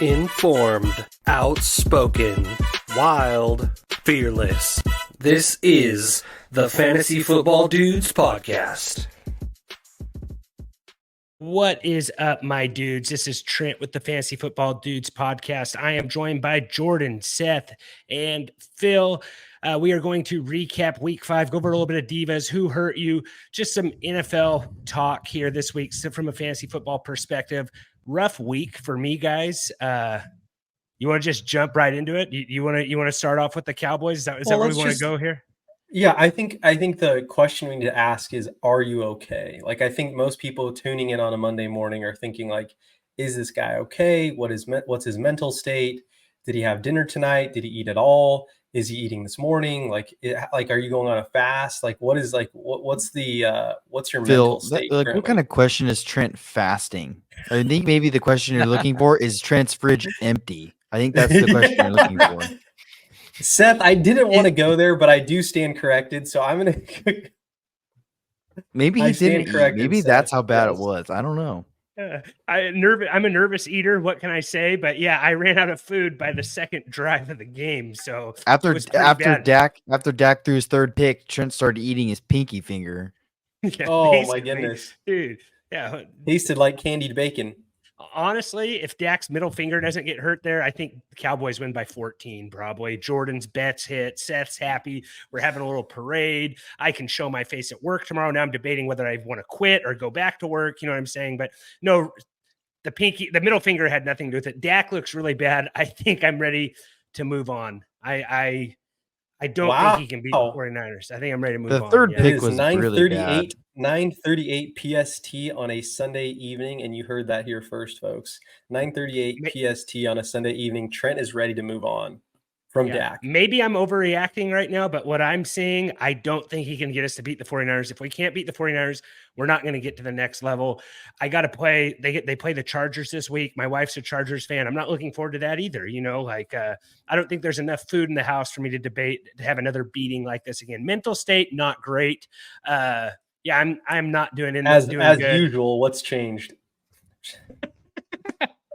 Informed, outspoken, wild, fearless. This is the Fantasy Football Dudes Podcast. What is up, my dudes? This is Trent with the Fantasy Football Dudes Podcast. I am joined by Jordan, Seth, and Phill. We are going to recap Week 5, go over a little bit of divas, who hurt you, just some NFL talk here this week. So from a fantasy football perspective, rough week for me, guys. You want to just jump right into it? You want to start off with the Cowboys? Is that where we want to go here? Yeah, I think the question we need to ask is, are you okay? Like, I think most people tuning in on a Monday morning are thinking, like, is this guy okay? What's his mental state? Did he have dinner tonight? Did he eat at all? Is he eating this morning? Like, are you going on a fast? Like, what's your Phill, mental state? what kind of question is Trent fasting? I think maybe the question you're looking for is Trent's fridge empty. I think that's the question you're looking for. Seth, I didn't want to go there, but I do stand corrected. So I'm going to. Maybe he didn't eat. Maybe Seth. that's how bad it was. I don't know. I'm a nervous eater. What can I say? But yeah, I ran out of food by the second drive of the game. So after Dak threw his third pick, Trent started eating his pinky finger. Yeah, oh my goodness, dude! Yeah, tasted like candied bacon. Honestly, if Dak's middle finger doesn't get hurt there, I think the Cowboys win by 14, probably. Jordan's bets hit. Seth's happy. We're having a little parade. I can show my face at work tomorrow. Now I'm debating whether I want to quit or go back to work. You know what I'm saying? But no, the middle finger had nothing to do with it. Dak looks really bad. I think I'm ready to move on. I don't think he can beat the 49ers. I think I'm ready to move on. The third pick was really bad. 9:38 PST on a Sunday evening, and you heard that here first, folks. 9:38 PST on a Sunday evening. Trent is ready to move on from Dak. Maybe I'm overreacting right now, but what I'm seeing, I don't think he can get us to beat the 49ers. If we can't beat the 49ers, we're not going to get to the next level. I got to play. They play the Chargers this week. My wife's a Chargers fan. I'm not looking forward to that either. You know, I don't think there's enough food in the house for me to have another beating like this again. Mental state, not great. Yeah, I'm not doing it as good. Usual. What's changed?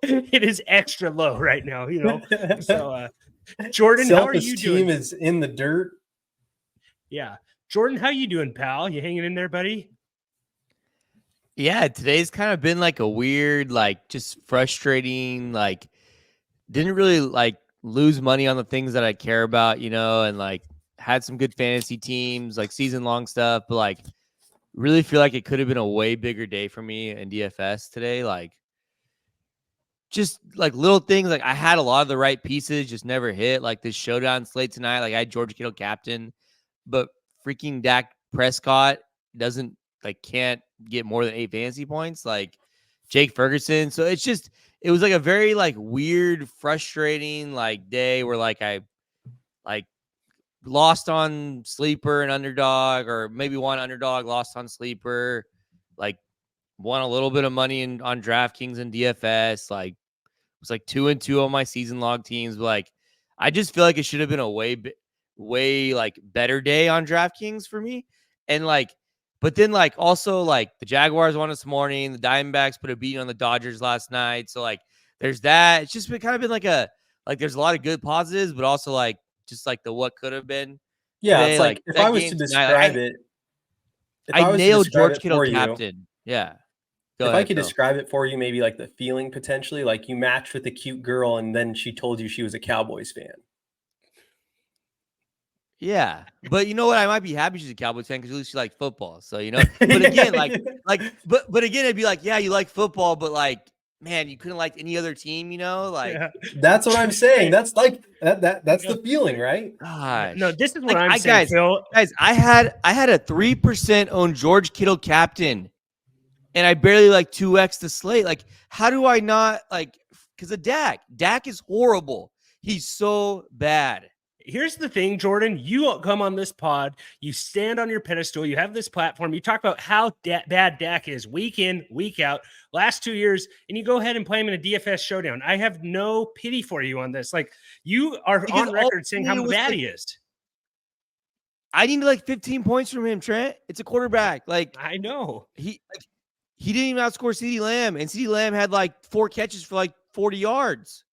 It is extra low right now, you know. So, Jordan, how are you doing? Team is in the dirt. Yeah, Jordan, how you doing, pal? You hanging in there, buddy? Yeah, today's kind of been like a weird, like just frustrating. Like, didn't really like lose money on the things that I care about, you know, and like had some good fantasy teams, like season long stuff, but like. Really feel like it could have been a way bigger day for me in DFS today. Like, just like little things. Like, I had a lot of the right pieces, just never hit. Like this showdown slate tonight. Like, I had George Kittle captain, but freaking Dak Prescott can't get more than 8 fantasy points. Like Jake Ferguson. So it was like a very like weird, frustrating like day where like I lost on sleeper and underdog, or maybe one underdog, lost on sleeper, like won a little bit of money on DraftKings and DFS. Like it was like 2-2 on my season log teams. But like, I just feel like it should have been a way like better day on DraftKings for me. And like, but then like also like the Jaguars won this morning, the Diamondbacks put a beat on the Dodgers last night. So like, there's that. It's just kind of been like there's a lot of good positives, but also like, just like the what could have been. Yeah, today. it's like if I was to describe it, I nailed George Kittle captain. Yeah. If I could describe it for you, maybe like the feeling potentially, like you matched with a cute girl and then she told you she was a Cowboys fan. Yeah, but you know what? I might be happy she's a Cowboys fan because at least she likes football. So you know, but again, but again, it'd be like, yeah, you like football, but like. Man, you couldn't like any other team, you know? Like that's what I'm saying. That's like that's the feeling, right? Gosh. No, this is what I'm saying, Phill. Guys, I had a 3% on George Kittle captain, and I barely like 2x the slate. Like, how do I not like because of Dak? Dak is horrible. He's so bad. Here's the thing, Jordan. You come on this pod, you stand on your pedestal, you have this platform, you talk about how bad Dak is week in, week out, last 2 years, and you go ahead and play him in a DFS showdown. I have no pity for you on this. Like, you are on record saying how bad he is. I need like 15 points from him, Trent. It's a quarterback. Like, I know. He didn't even outscore CeeDee Lamb, and CeeDee Lamb had like 4 catches for like 40 yards.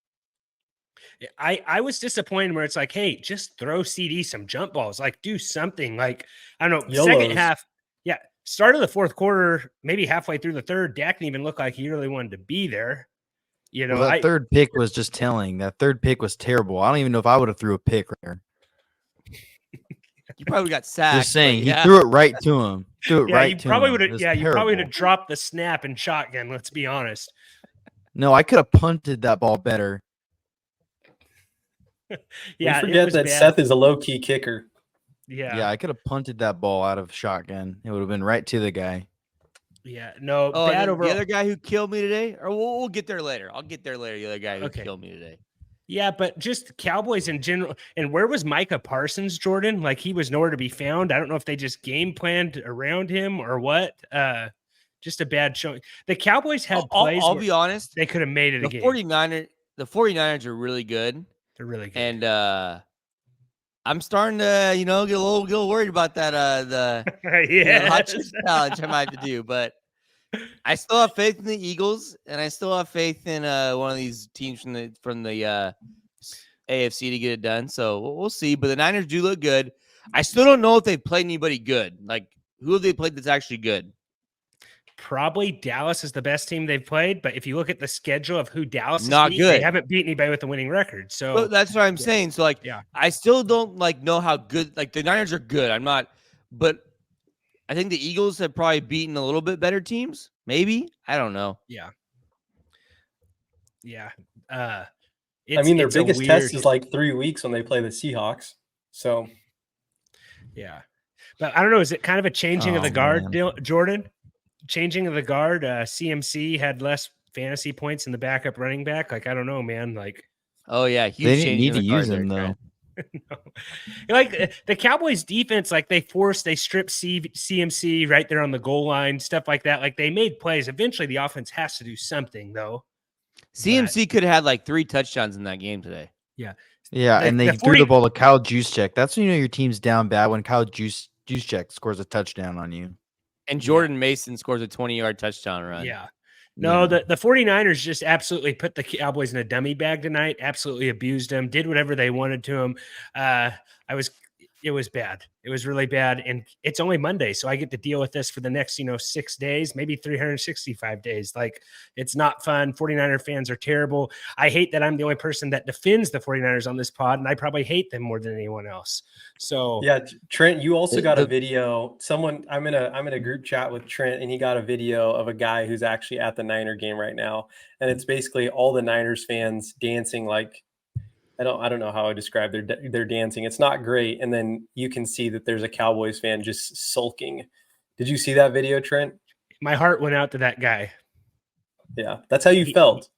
I was disappointed where it's like, hey, just throw CD some jump balls, like do something. Like, I don't know, second YOLOs. half, yeah, start of the fourth quarter, maybe halfway through the third, Dak didn't even look like he really wanted to be there. You know, Well, that third pick was just telling. That third pick was terrible. I don't even know if I would have threw a pick there. You probably got sacked. Just saying, but yeah. he threw it right to him. Threw it yeah, right you to probably him. would It have. was Yeah, you probably would terrible. have dropped the snap and shotgun. Let's be honest. No, I could have punted that ball better. Yeah, we it forget was that bad. Seth is a low-key kicker. Yeah, I could have punted that ball out of shotgun. It would have been right to the guy. Yeah, no, Oh, bad and overall. the other guy who killed me today, or we'll get there later. I'll get there later. The other guy who Okay. killed me today. Yeah, but just Cowboys in general. And where was Micah Parsons, Jordan? Like he was nowhere to be found. I don't know if they just game planned around him or what. Just a bad showing. The Cowboys had plays. I'll where be honest. they could have made it The a game. 49ers are really good. They're really good. And I'm starting to, get a little worried about that the hot chips challenge I might have to do, but I still have faith in the Eagles, and I still have faith in one of these teams from the AFC to get it done. So we'll see. But the Niners do look good. I still don't know if they've played anybody good. Like, who have they played that's actually good? Probably Dallas is the best team they've played, but if you look at the schedule of who Dallas is Not beat, good. they haven't beat anybody with a winning record. So Well, that's what I'm saying. So, I still don't know how good. Like, the Niners are good. I'm not, but I think the Eagles have probably beaten a little bit better teams. Maybe, I don't know. Yeah. I mean, their biggest test is like 3 weeks when they play the Seahawks. So, yeah, but I don't know. Is it kind of a changing of the guard, Jordan? Changing of the guard. CMC had less fantasy points in the backup running back. Like, I don't know, man. Like, oh yeah, they didn't need to use him though. No. Like the Cowboys defense, like they stripped CMC right there on the goal line, stuff like that. Like they made plays. Eventually, the offense has to do something, though. CMC could have had like 3 touchdowns in that game today. Yeah, and they threw the ball to Kyle Juszczyk. That's when you know your team's down bad, when Kyle Juszczyk scores a touchdown on you. And Jordan Mason scores a 20-yard touchdown run. Yeah. No, the 49ers just absolutely put the Cowboys in a dummy bag tonight, absolutely abused them, did whatever they wanted to them. It was bad. It was really bad. And it's only Monday, so I get to deal with this for the next, 6 days, maybe 365 days. Like, it's not fun. 49er fans are terrible. I hate that I'm the only person that defends the 49ers on this pod, and I probably hate them more than anyone else. So yeah, Trent, you also got a video. I'm in a group chat with Trent, and he got a video of a guy who's actually at the Niner game right now. And it's basically all the Niners fans dancing like, I don't know how I describe their dancing. It's not great. And then you can see that there's a Cowboys fan just sulking. Did you see that video, Trent? My heart went out to that guy. Yeah, that's how you felt.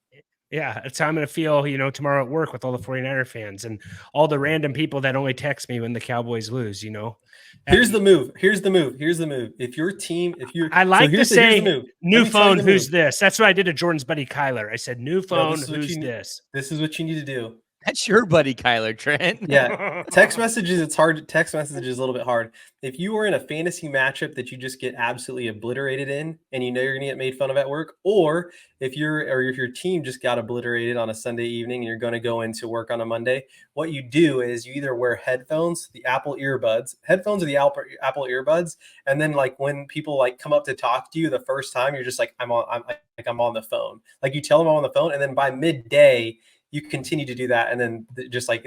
Yeah, that's how I'm going to feel, tomorrow at work with all the 49er fans and all the random people that only text me when the Cowboys lose, Here's the move. If your team, I like to say, new phone, who's this? That's what I did to Jordan's buddy Kyler. I said, new phone, who's this? This is what you need to do. That's your buddy, Kyler, Trent. Yeah. Text messages, it's hard. Text messages a little bit hard. If you are in a fantasy matchup that you just get absolutely obliterated in, and you're going to get made fun of at work, or if your team just got obliterated on a Sunday evening and you're going to go into work on a Monday, what you do is you either wear headphones, the Apple earbuds, Apple earbuds, and then like when people like come up to talk to you the first time, you're just like, I'm on the phone. Like you tell them I'm on the phone, and then by midday, you continue to do that, and then just like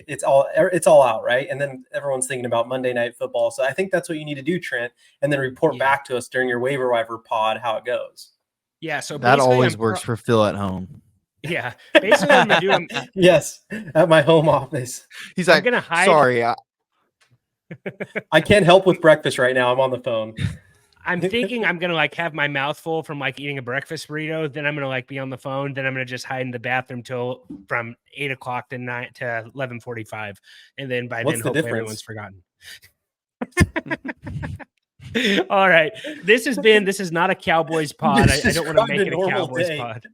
it's all out, right? And then everyone's thinking about Monday Night Football. So I think that's what you need to do, Trent, and then report back to us during your waiver wire pod how it goes. Yeah, so that always works for Phill at home. Yeah, basically I'm gonna do. Yes, at my home office. He's like, gonna hide. Sorry, I can't help with breakfast right now. I'm on the phone. I'm thinking I'm going to have my mouth full from eating a breakfast burrito. Then I'm going to be on the phone. Then I'm going to just hide in the bathroom till from 8 o'clock to 11:45. And then by then, hopefully everyone's forgotten. All right. This is not a Cowboys pod. I don't want to make it a Cowboys pod.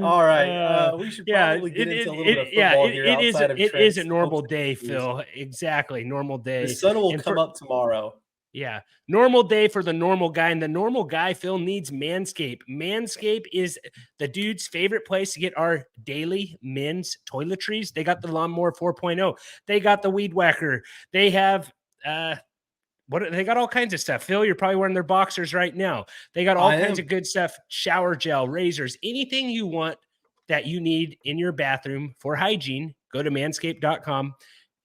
All right. We should probably get into a little bit of football here outside of Trent's. It is a normal day, Phill. Exactly. Normal day. The sun will come up tomorrow. Yeah. Normal day for the normal guy. And the normal guy, Phil, needs Manscaped. Manscaped is the dude's favorite place to get our daily men's toiletries. They got the Lawnmower 4.0. They got the Weed Whacker. They have they got all kinds of stuff. Phil, you're probably wearing their boxers right now. They got all kinds of good stuff. Shower gel, razors, anything you want that you need in your bathroom for hygiene. Go to manscaped.com.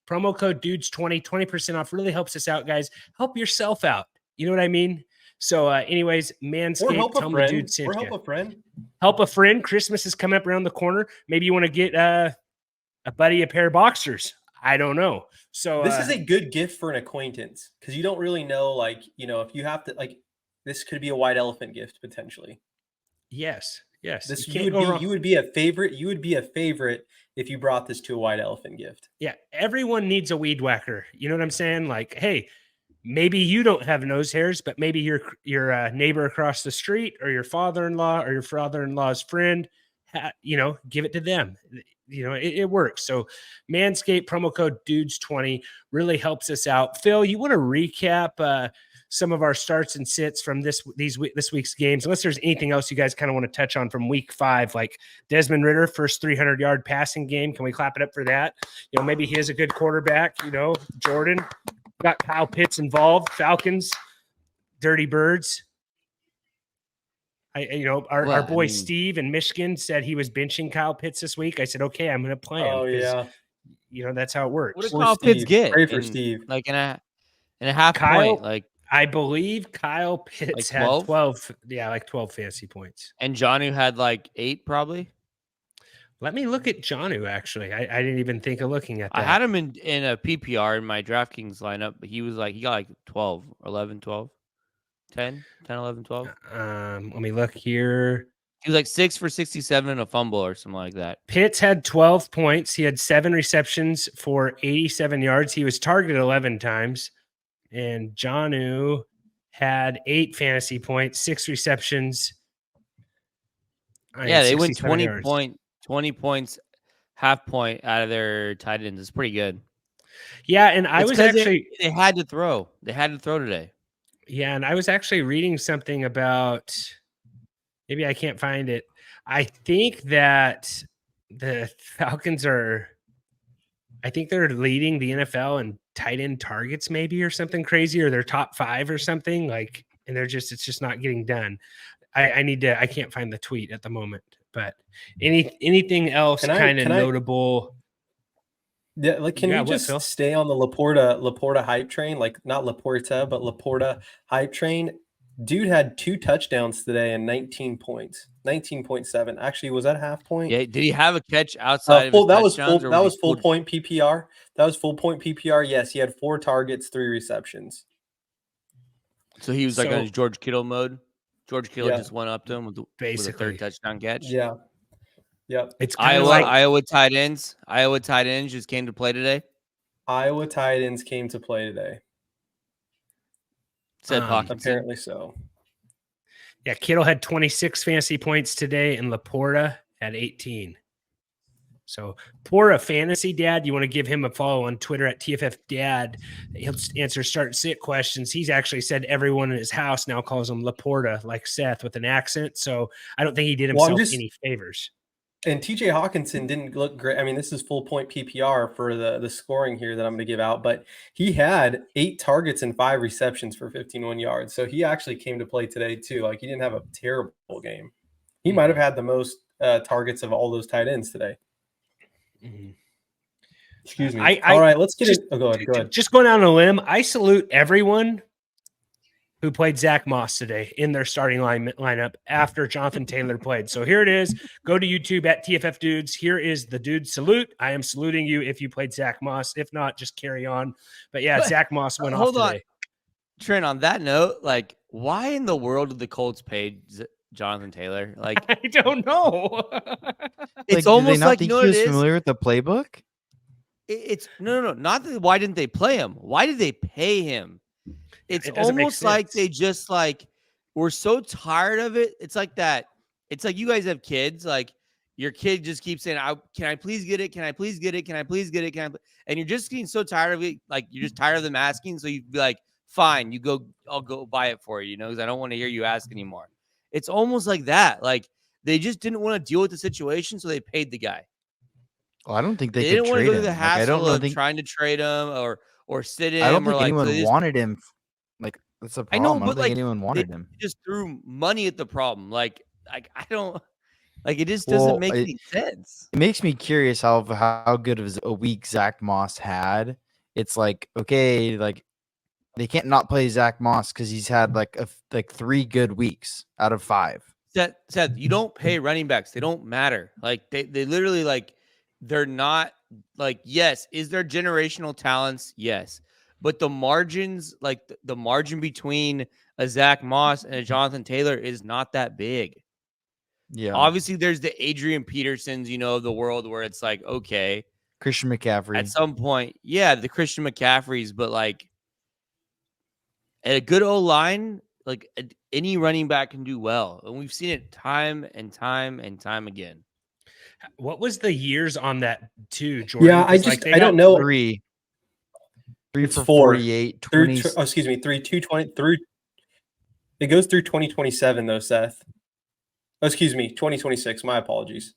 Promo code dudes20, 20% off. Really helps us out, guys. Help yourself out. You know what I mean? So anyways, Manscaped, tell me dude sent you. Help a friend. Help a friend. Christmas is coming up around the corner. Maybe you want to get a buddy a pair of boxers. I don't know. So this is a good gift for an acquaintance because you don't really know, like, you know, if you have to, like, this could be a white elephant gift potentially. Yes. This you would be a favorite. You would be a favorite if you brought this to a white elephant gift. Yeah, everyone needs a weed whacker. You know what I'm saying? Like, hey, maybe you don't have nose hairs, but maybe your neighbor across the street or your father-in-law or your father-in-law's friend, give it to them. You know, it works. So Manscaped promo code dudes20 really helps us out. Phil, you want to recap some of our starts and sits from this week's games, unless there's anything else you guys kind of want to touch on from week 5, like Desmond Ridder, first 300-yard passing game. Can we clap it up for that? You know, maybe he is a good quarterback. You know, Jordan got Kyle Pitts involved. Falcons, Dirty Birds. Our boy Steve in Michigan said he was benching Kyle Pitts this week. I said, okay, I'm going to play him. Oh yeah. You know, that's how it works. What did Kyle Pitts get? Pray for Steve. Like in a half point, like. I believe Kyle Pitts had 12. Yeah, like 12 fantasy points. And Jonnu had like 8 probably. Let me look at Jonnu, actually. I didn't even think of looking at that. I had him in a PPR in my DraftKings lineup, but he got like 12, 11, 12, 10, 11, 12. Let me look here. He was like 6 for 67 and a fumble or something like that. Pitts had 12 points. He had 7 receptions for 87 yards. He was targeted 11 times. And Jonnu had 8 fantasy points, 6 receptions. Yeah, they went 20 points, half point out of their tight ends. It's pretty good. Yeah, and I was actually they had to throw. They had to throw today. Yeah, and I was actually reading something about, maybe I can't find it. I think that the Falcons they're leading the NFL in tight end targets, maybe, or something crazy, or they're top 5 or something, like, and it's just not getting done. I can't find the tweet at the moment, but anything else kind of notable? Yeah, like, can we just stay on the Laporta hype train? Like, not Laporta, but Laporta hype train. Dude had 2 touchdowns today and 19 points, 19.7. Actually, was that half point? Yeah. Did he have a catch outside of his touchdowns? That was full point PPR. That was full point PPR. Yes, he had 4 targets, 3 receptions. So he was like on his George Kittle mode. George Kittle just went up to him with a 3rd touchdown catch. Yeah. Yep. It's Iowa tight ends. Iowa tight ends just came to play today. Iowa tight ends came to play today. Said Hawkinson. Apparently so. Yeah, Kittle had 26 fantasy points today, and Laporta had 18. So, Porta Fantasy Dad, you want to give him a follow on Twitter at TFF Dad. He'll answer start and sit questions. He's actually said everyone in his house now calls him Laporta, like Seth, with an accent. So, I don't think he did himself any favors. And TJ Hawkinson didn't look great. I mean, this is full point PPR for the scoring here that I'm going to give out, but he had 8 targets and 5 receptions for 51 yards. So he actually came to play today too. Like, he didn't have a terrible game. He might have had the most targets of all those tight ends today. Mm-hmm. Excuse me. All right, let's get it. Oh, go ahead. Just going out on a limb, I salute everyone who played Zach Moss today in their starting lineup after Jonathon Taylor played. So here it is. Go to YouTube at TFF Dudes. Here is the dude salute. I am saluting you if you played Zach Moss. If not, just carry on. But yeah, Zach Moss went off today. Trent, on that note, like, why in the world did the Colts pay Jonathon Taylor? Like, I don't know. It's almost like, he was familiar with the playbook. It's no. Not that. Why didn't they play him? Why did they pay him? It's almost like they just like we're so tired of it. It's like that. It's like you guys have kids. Like your kid just keeps saying, "Can I please get it? Can I please get it? Can I please get it? And you're just getting so tired of it. Like you're just tired of them asking. So you'd be like, fine, I'll go buy it for you, because I don't want to hear you ask anymore. It's almost like that. Like they just didn't want to deal with the situation, so they paid the guy. Well, I don't think They they could didn't want to trade go through the him. Like, I don't hassle know. of trying to trade him or sit him. I don't think or anyone so they just, wanted him. Like that's a I problem. know, I don't but think anyone they wanted him. just threw money at the problem. Like I don't like it. Just Well, doesn't make any sense. It makes me curious how good of a week Zach Moss had. It's like, okay, like they can't not play Zach Moss because he's had like 3 good weeks out of 5. Seth, you don't pay running backs. They don't matter. Like they literally like they're not like, yes, is there generational talents? Yes. But the margins, like the margin between a Zach Moss and a Jonathon Taylor is not that big. Yeah. Obviously, there's the Adrian Petersons, of the world where it's like, okay, Christian McCaffrey. at some point, yeah, the Christian McCaffreys, but like at a good O-line, like any running back can do well. And we've seen it time and time and time again. What was the years on that too, Jordan? Yeah, I don't know. 3 It's for 4. 48, Through, 20. excuse me, 223. It goes through 2027 though, Seth. Oh, excuse me, 2026. My apologies.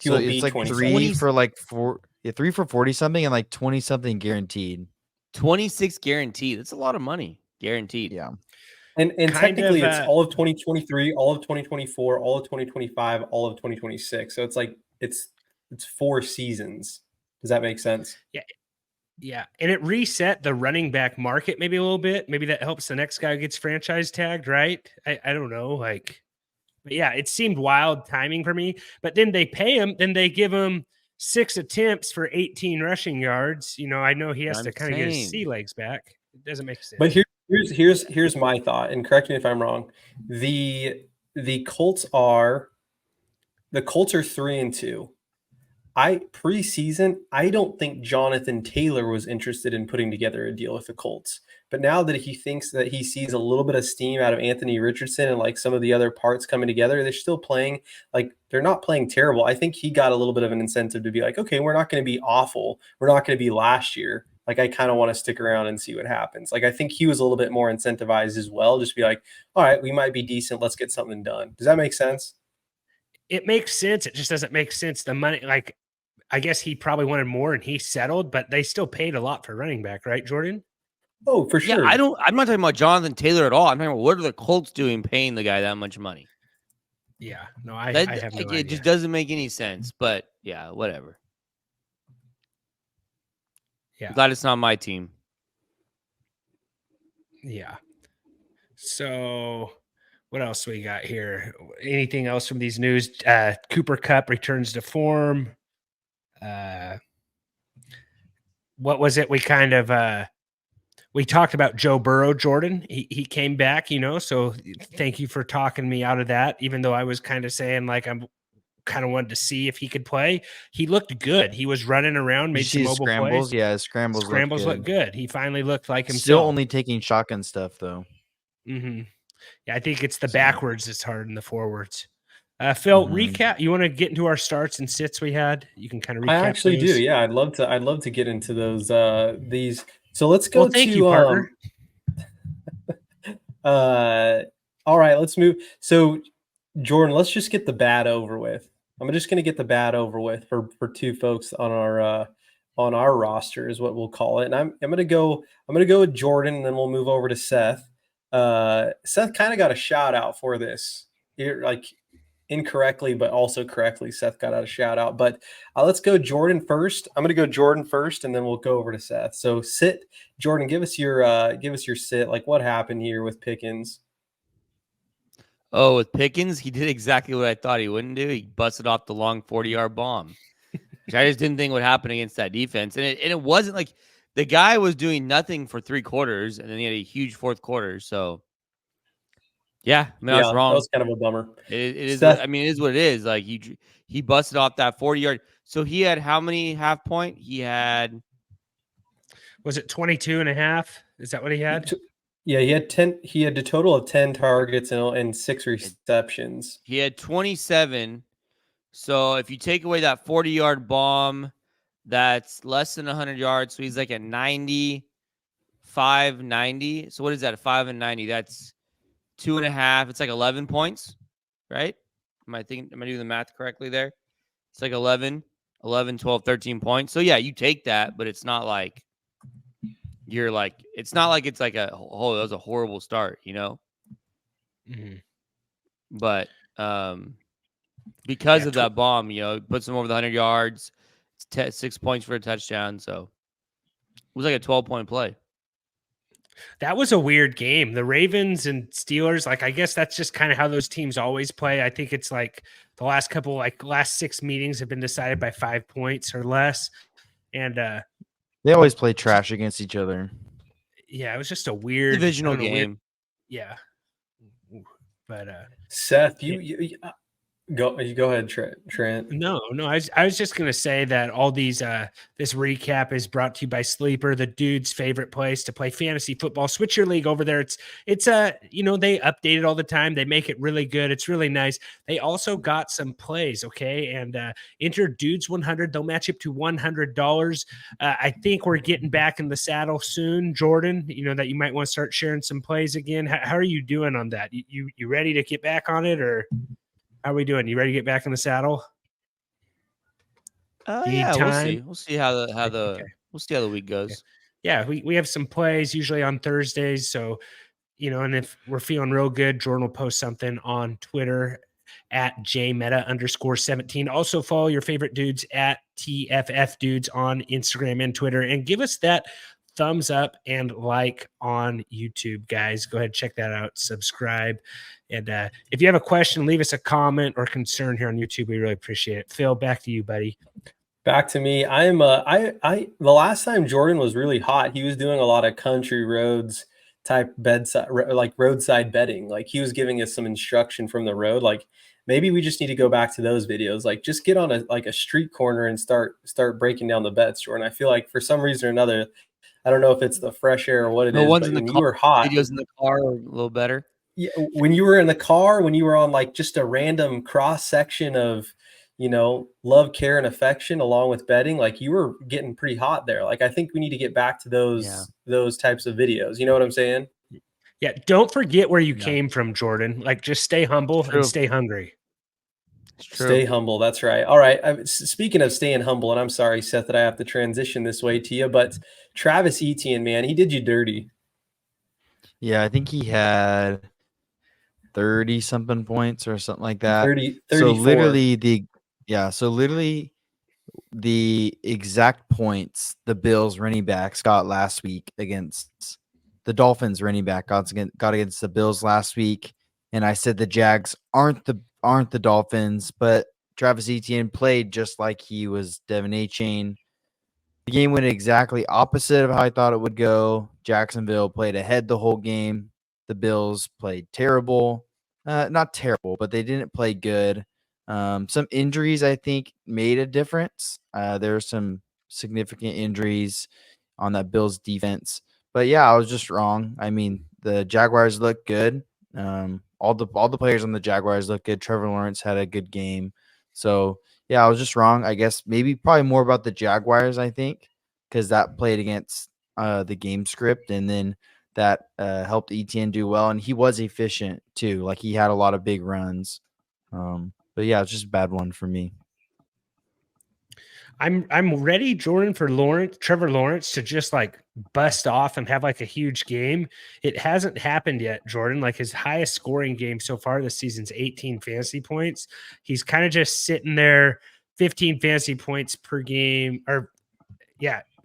He So will be it's like 27. 3 for like 3 for 40 something and like 20 something guaranteed. 26 guaranteed. That's a lot of money guaranteed. Yeah. And technically it's all of 2023, all of 2024, all of 2025, all of 2026. So it's like it's 4 seasons. Does that make sense? Yeah. Yeah. And it reset the running back market maybe a little bit. Maybe that helps the next guy who gets franchise tagged, right? I don't know. Like, but yeah, it seemed wild timing for me. But then they pay him, then they give him 6 attempts for 18 rushing yards. I know he has to kind of get his sea legs back. It doesn't make sense. But here's my thought, and correct me if I'm wrong. The Colts are 3-2. Preseason, I don't think Jonathon Taylor was interested in putting together a deal with the Colts. But now that he thinks that he sees a little bit of steam out of Anthony Richardson and like some of the other parts coming together, they're still playing like they're not playing terrible. I think he got a little bit of an incentive to be like, okay, we're not going to be awful. We're not going to be last year. Like I kind of want to stick around and see what happens. Like I think he was a little bit more incentivized as well. Just be like, all right, we might be decent. Let's get something done. Does that make sense? It makes sense. It just doesn't make sense. The money, like, I guess he probably wanted more and he settled, but they still paid a lot for running back, right, Jordan? Oh, for sure. Yeah, I'm not talking about Jonathon Taylor at all. I'm talking about what are the Colts doing paying the guy that much money? Yeah. No, I have no idea. It just doesn't make any sense. But yeah, whatever. Yeah. I'm glad it's not my team. Yeah. So what else we got here? Anything else from these news? Cooper Kupp returns to form. What was it? We kind of we talked about Joe Burrow, Jordan. He came back, so thank you for talking me out of that, even though I was kind of saying like I'm kind of wanted to see if he could play. He looked good. He was running around, made some mobile scrambles. plays. Yeah, his scrambles look good. He finally looked like himself. Still only taking shotgun stuff though. Mm-hmm. Yeah, I think it's the backwards that's hard and the forwards. Phill, recap. You want to get into our starts and sits we had? You can kind of recap. I actually those. do. Yeah, I'd love to get into those these. So let's go thank to you, partner. All right, let's move. So Jordan, let's just get the bad over with. I'm just going to get the bad over with for 2 folks on our roster is what we'll call it. And I'm going to go with Jordan, and then we'll move over to Seth. Seth kind of got a shout out for this. Like incorrectly, but also correctly. Seth got out a shout out, but let's go Jordan first. I'm going to go Jordan first, and then we'll go over to Seth. So sit, Jordan, give us your sit. Like what happened here with Pickens? Oh, with Pickens, he did exactly what I thought he wouldn't do. He busted off the long 40-yard bomb, which I just didn't think would happen against that defense. And it wasn't like the guy was doing nothing for 3 quarters, and then he had a huge 4th quarter. So yeah, I was wrong. That was kind of a bummer. It is. It is what it is. Like he busted off that 40-yard. So he had how many half point? He had. Was it 22 and a half? Is that what he had? Yeah, he had 10. He had a total of 10 targets and 6 receptions. He had 27. So if you take away that 40-yard bomb, that's less than 100 yards. So he's like at 95 590. So what is that? 590. That's 2.5. It's like 11 points, right? Am I doing the math correctly there? It's like 11, 12, 13 points. So yeah, you take that, but it's not like it's not like it's like that was a horrible start, you know? Mhm. But because of that bomb, you know, it puts them over the 100 yards. It's 6 points for a touchdown. So it was like a 12-point play. That was a weird game. The Ravens and Steelers, like, I guess that's just kind of how those teams always play. I think it's like the last 6 meetings have been decided by 5 points or less. And They always play trash against each other. yeah, it was just a weird Divisional game. Yeah. But Seth, you go ahead, Trent. No, I was just gonna say that all these this recap is brought to you by Sleeper, the dude's favorite place to play fantasy football. Switch your league over there. It's you know, they update it all the time. They make it really good. It's really nice. They also got some plays, okay? And enter dudes 100. They'll match up to $100. I think we're getting back in the saddle soon, Jordan. You know that you might want to start sharing some plays again. How are you doing on that? You ready to get back on it, or how are we doing? You ready to get back in the saddle? Yeah, time? we'll see. We'll see how the week goes. Yeah, we have some plays usually on Thursdays. So, you know, and if we're feeling real good, Jordan will post something on Twitter at jmeta_17. Also follow your favorite dudes at TFF dudes on Instagram and Twitter, and give us that thumbs up and like on YouTube, guys. Go ahead, check that out. Subscribe. And if you have a question, leave us a comment or concern here on YouTube. We really appreciate it. Phill, back to you, buddy. Back to me. I'm the last time Jordan was really hot, he was doing a lot of country roads type bedside, like roadside betting. Like he was giving us some instruction from the road. Like maybe we just need to go back to those videos. Like just get on a street corner and start breaking down the bets, Jordan. I feel like for some reason or another, I don't know if it's the fresh air or what it is. Ones but in the when car, you were hot, videos in the car are a little better. Yeah, when you were in the car, when you were on like just a random cross section of, you know, love, care, and affection along with betting, like you were getting pretty hot there. Like I think we need to get back to those types of videos. You know what I'm saying? Yeah, don't forget where you came from, Jordan. Like just stay humble and stay hungry. Stay humble. That's right. All right. Speaking of staying humble, and I'm sorry, Seth, that I have to transition this way to you, but Travis Etienne, man, he did you dirty. Yeah, I think he had 30 something points or something like that. 34. So literally the exact points the Bills running backs got last week against the Dolphins running back got against the Bills last week. And I said the Jags aren't the Dolphins, but Travis Etienne played just like he was Devin A-Chain. The game went exactly opposite of how I thought it would go. Jacksonville played ahead the whole game. The Bills played terrible. Not terrible, but they didn't play good. Some injuries, I think, made a difference. There were some significant injuries on that Bills defense. But, yeah, I was just wrong. I mean, the Jaguars look good. All the players on the Jaguars look good. Trevor Lawrence had a good game. So, yeah, I was just wrong. I guess probably more about the Jaguars, I think, because that played against the game script, and then that helped Etienne do well. And he was efficient, too. Like, he had a lot of big runs. But, yeah, it's just a bad one for me. I'm ready, Jordan, for Trevor Lawrence to just like bust off and have like a huge game. It hasn't happened yet, Jordan. Like his highest scoring game so far this season's 18 fantasy points. He's kind of just sitting there, 15 fantasy points per game,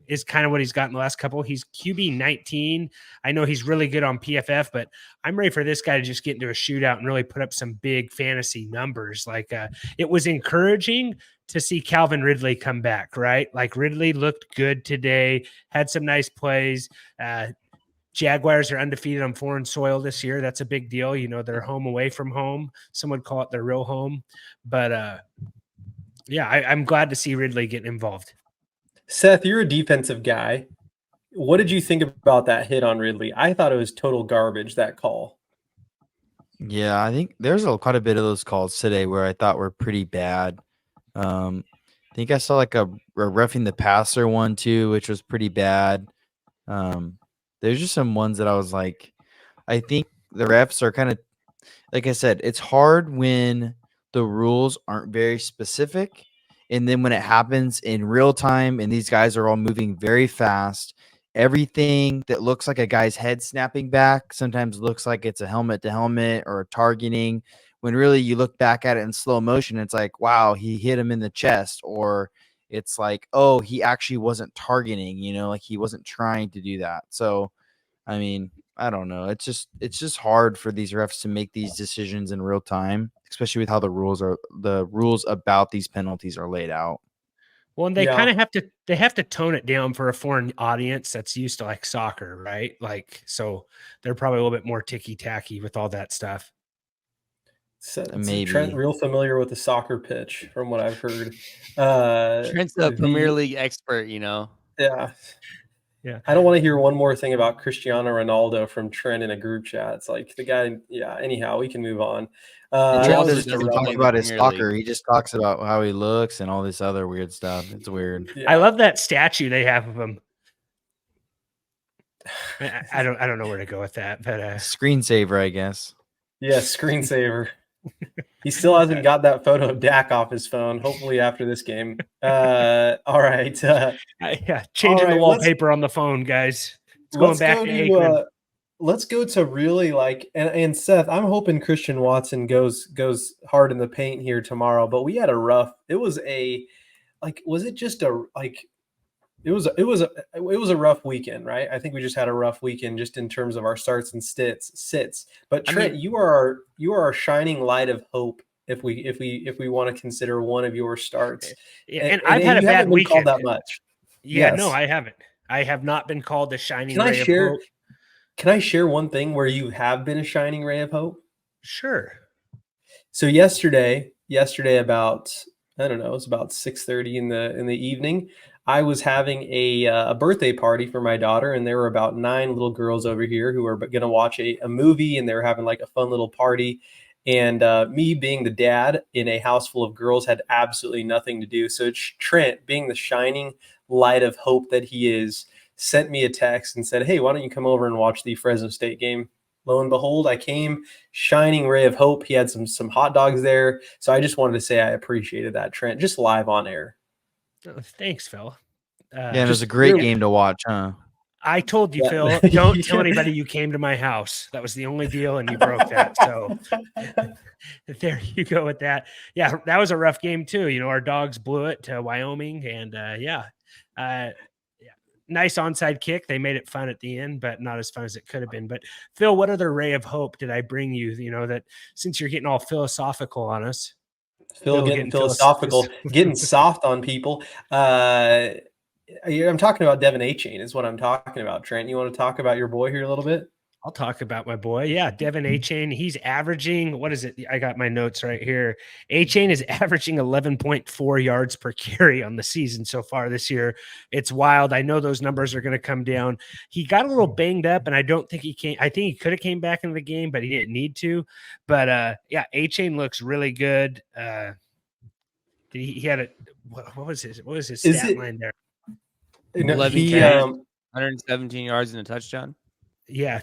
is kind of what he's got in the last couple. He's QB 19. I know he's really good on PFF, but I'm ready for this guy to just get into a shootout and really put up some big fantasy numbers. Like it was encouraging to see Calvin Ridley come back, right? Like Ridley looked good today, had some nice plays. Jaguars are undefeated on foreign soil this year. That's a big deal. You know, they're home away from home. Some would call it their real home. But I'm glad to see Ridley getting involved. Seth, you're a defensive guy. What did you think about that hit on Ridley? I thought it was total garbage, that call. Yeah, I think there's quite a bit of those calls today where I thought were pretty bad. I think I saw like a roughing the passer one too, which was pretty bad. there's just some ones that I was like, I think the refs are kind of, like I said, it's hard when the rules aren't very specific. And then when it happens in real time and these guys are all moving very fast, everything that looks like a guy's head snapping back sometimes looks like it's a helmet to helmet or a targeting. When really you look back at it in slow motion, it's like, wow, he hit him in the chest. Or it's like, oh, he actually wasn't targeting, like he wasn't trying to do that. So, I mean, I don't know. It's just hard for these refs to make these decisions in real time, especially with how the rules about these penalties are laid out. Well, and they kind of have to tone it down for a foreign audience that's used to like soccer, right? Like, so they're probably a little bit more ticky tacky with all that stuff. So Maybe. Trent real familiar with the soccer pitch from what I've heard. Trent's a Premier League expert, Yeah. Yeah. I don't want to hear one more thing about Cristiano Ronaldo from Trent in a group chat. It's like the guy. Yeah. Anyhow, we can move on. Trent also doesn't doesn't talk play in about the his Premier soccer. League. He just talks about how he looks and all this other weird stuff. It's weird. Yeah. I love that statue they have of him. I don't know where to go with that, but Screensaver, I guess. Yeah, screensaver. He still hasn't got that photo of Dak off his phone. Hopefully after this game. All right. Changing right, the wallpaper on the phone, guys. It's going back to Aikman. Let's go to really and Seth, I'm hoping Christian Watson goes hard in the paint here tomorrow, but we had a rough, it was a rough weekend, right? I think we just had a rough weekend just in terms of our starts and sits. But Trent, you are our shining light of hope if we want to consider one of your starts. Yeah, and I've had a bad weekend. Called that much. Yeah, yes. No, I haven't. I have not been called the shining ray of hope. Can I share one thing where you have been a shining ray of hope? Sure. So yesterday about, I don't know, it was about 6:30 in the evening. I was having a birthday party for my daughter, and there were about 9 little girls over here who were going to watch a movie, and they were having like a fun little party. And me being the dad in a house full of girls had absolutely nothing to do. So Trent, being the shining light of hope that he is, sent me a text and said, hey, why don't you come over and watch the Fresno State game? Lo and behold, I came, shining ray of hope. He had some hot dogs there. So I just wanted to say I appreciated that, Trent, just live on air. Oh, thanks, Phill. And it was a great game to watch, huh? I told you, Phill, don't tell anybody you came to my house. That was the only deal, and you broke that. So there you go with that. Yeah, that was a rough game too. Our dogs blew it to Wyoming, and nice onside kick. They made it fun at the end, but not as fun as it could have been. But Phill, what other ray of hope did I bring you? That since you're getting all philosophical on us. Phill getting philosophical, getting soft on people. I'm talking about Devin Achane is what I'm talking about. Trent, you want to talk about your boy here a little bit? I'll talk about my boy. Yeah, Devin Achane. He's averaging, what is it? I got my notes right here. Achane is averaging 11.4 yards per carry on the season so far this year. It's wild. I know those numbers are going to come down. He got a little banged up, and I don't think he came. I think he could have came back into the game, but he didn't need to. But yeah, Achane looks really good. He had a what was his stat line there? 11 carries, 117 yards and a touchdown. Yeah.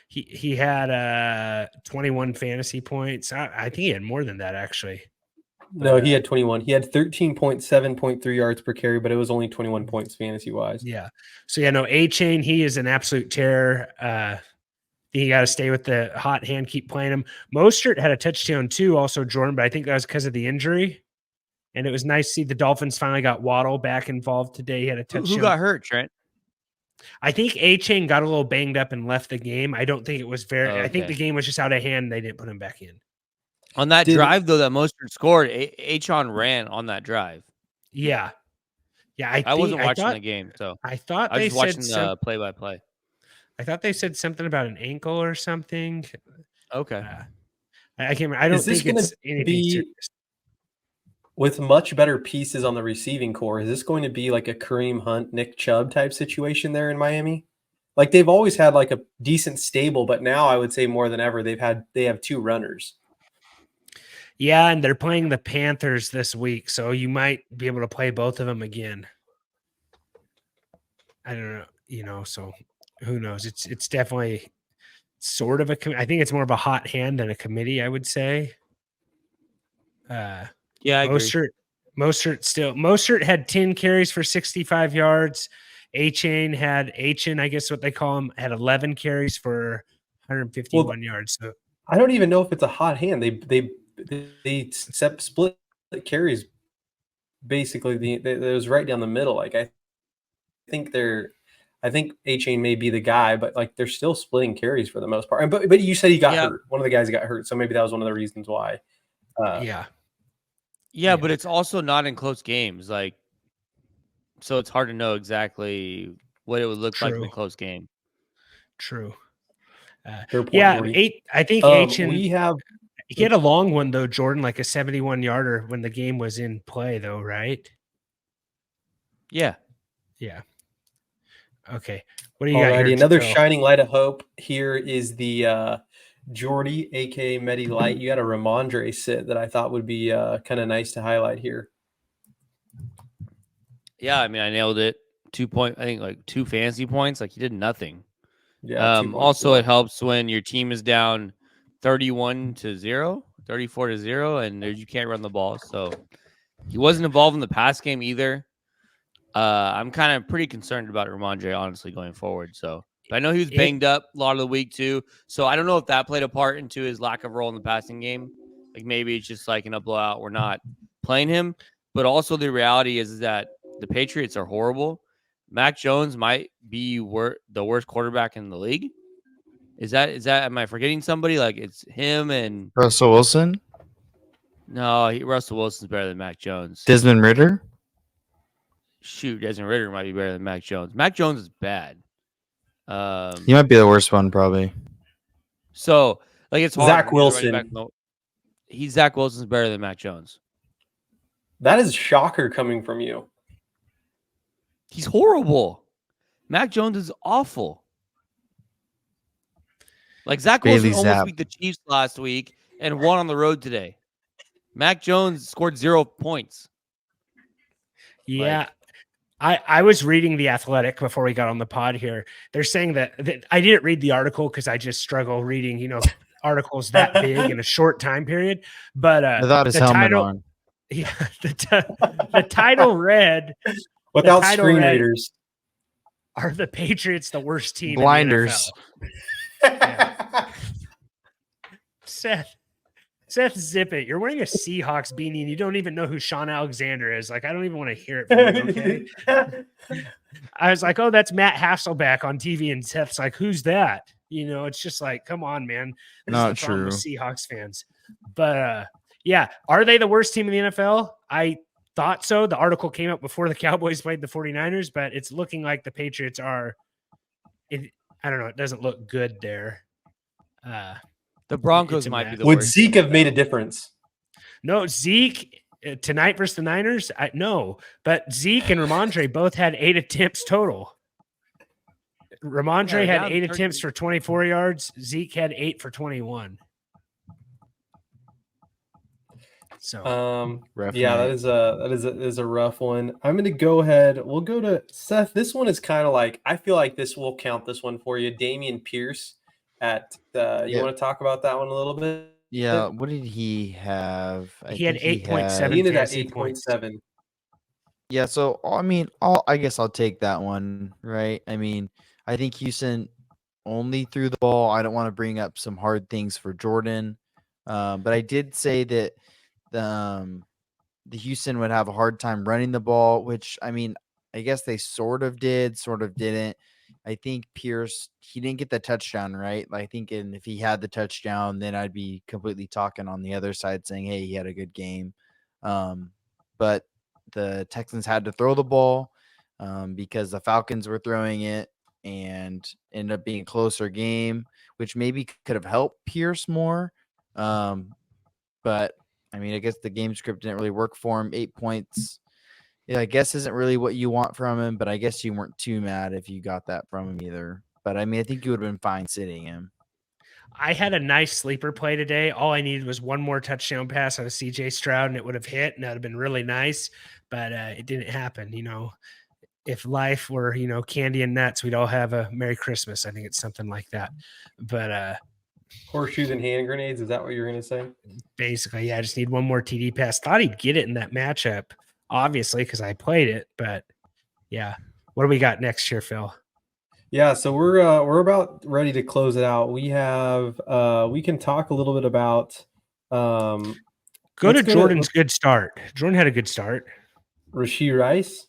He had 21 fantasy points. I think he had more than that, actually. No, he had 21. He had 13.7.3 yards per carry, but it was only 21 points fantasy wise. Yeah. So Achane, he is an absolute terror. You got to stay with the hot hand, keep playing him. Mostert had a touchdown too, also Jordan, but I think that was because of the injury. And it was nice to see the Dolphins finally got Waddle back involved today. He had a touchdown. Who got hurt, Trent? I think Achane got a little banged up and left the game. I don't think it was very. Okay. I think the game was just out of hand. They didn't put him back in. On that drive, though, that Mostert scored, Achane ran on that drive. Yeah. Yeah. I wasn't watching the game, so I thought I was they just watching the play-by-play. I thought they said something about an ankle or something. Okay. I can't remember. I don't think it's anything serious. With much better pieces on the receiving core, is this going to be like a Kareem Hunt, Nick Chubb type situation there in Miami? Like they've always had like a decent stable, but now I would say more than ever they have 2 runners. Yeah, and they're playing the Panthers this week, so you might be able to play both of them again. I don't know, so who knows? It's definitely sort of I think it's more of a hot hand than a committee, I would say. Yeah, I agree. Mostert had 10 carries for 65 yards. Achane, I guess what they call him, had 11 carries for 151 yards. So I don't even know if it's a hot hand. They split carries basically. It was right down the middle. Like I think Achane may be the guy, but like they're still splitting carries for the most part. But you said he got hurt. One of the guys got hurt, so maybe that was one of the reasons why. Yeah, but it's also not in close games. Like, so it's hard to know exactly what it would look like in a close game. True. Point, I think Achane. He had a long one though, Jordan, like a 71-yarder when the game was in play, though, right? Yeah. Yeah. Okay. What do you got here? Another shining light of hope here is the Jordy, aka Medi Light. You got a Ramondre sit that I thought would be kind of nice to highlight here. Yeah, I mean, I nailed it. 2 point, I think like 2 fantasy points. Like he did nothing. Yeah. Also, it helps when your team is down 31-0, 34-0, and you can't run the ball. So he wasn't involved in the pass game either. I'm kind of pretty concerned about Ramondre, honestly, going forward. So, but I know he was banged up a lot of the week too. So I don't know if that played a part into his lack of role in the passing game. Like maybe it's just like in a blowout, we're not playing him. But also the reality is that the Patriots are horrible. Mac Jones might be the worst quarterback in the league. Is that? Am I forgetting somebody? Like it's him and Russell Wilson. No, Russell Wilson's better than Mac Jones. Desmond Ridder. Shoot, Desmond Ridder might be better than Mac Jones. Mac Jones is bad. He might be the worst one, probably. So, like, it's hard. Zach Wilson. Zach Wilson's better than Mac Jones. That is shocker coming from you. He's horrible. Mac Jones is awful. Like, Zach Wilson almost beat the Chiefs last week and won on the road today. Mac Jones scored 0 points. Yeah. I was reading The Athletic before we got on the pod here. They're saying that I didn't read the article because I just struggle reading, articles that big in a short time period. But without his helmet on. Yeah, the title read without screen readers. Are the Patriots the worst team? Blinders. In the NFL? Yeah. Seth, zip it. You're wearing a Seahawks beanie and you don't even know who Sean Alexander is. Like, I don't even want to hear it from you, okay? I was like, oh, that's Matt Hasselbeck on TV. And Seth's like, who's that? It's just like, come on, man. Not true. With Seahawks fans. But, yeah, are they the worst team in the NFL? I thought so. The article came out before the Cowboys played the 49ers, but it's looking like the Patriots are I don't know. It doesn't look good there. The Broncos might be the worst. Would Zeke have made a difference? No, Zeke tonight versus the Niners? No, but Zeke and Ramondre both had 8 attempts total. Ramondre had 8 attempts for 24 yards. Zeke had 8 for 21. So, that is a rough one. I'm going to go ahead. We'll go to Seth. This one is kind of like, I feel like this will count this one for you. Dameon Pierce at you want to talk about that one a little bit? Yeah. What did he have? He had 8.7. He ended at 8.7. Yeah. So, I guess I'll take that one, right? I mean, I think Houston only threw the ball. I don't want to bring up some hard things for Jordan. But I did say that the Houston would have a hard time running the ball, which, I mean, I guess they sort of did, sort of didn't. I think Pierce, he didn't get the touchdown, right? I think if he had the touchdown, then I'd be completely talking on the other side saying, hey, he had a good game. But the Texans had to throw the ball because the Falcons were throwing it and ended up being a closer game, which maybe could have helped Pierce more. But I mean, I guess the game script didn't really work for him. 8 points, I guess, isn't really what you want from him, but I guess you weren't too mad if you got that from him either. But I mean, I think you would have been fine sitting him. I had a nice sleeper play today. All I needed was one more touchdown pass on a CJ Stroud, and it would have hit, and that would have been really nice. But it didn't happen. if life were, candy and nuts, we'd all have a Merry Christmas. I think it's something like that. But Horseshoes and hand grenades. Is that what you're going to say? basically, yeah, I just need one more TD pass. Thought he'd get it in that matchup, obviously, because I played it. But yeah, what do we got next year, Phill? Yeah, so we're about ready to close it out. We have we can talk a little bit about Go to Jordan's good start. Jordan had a good start. Rashee Rice.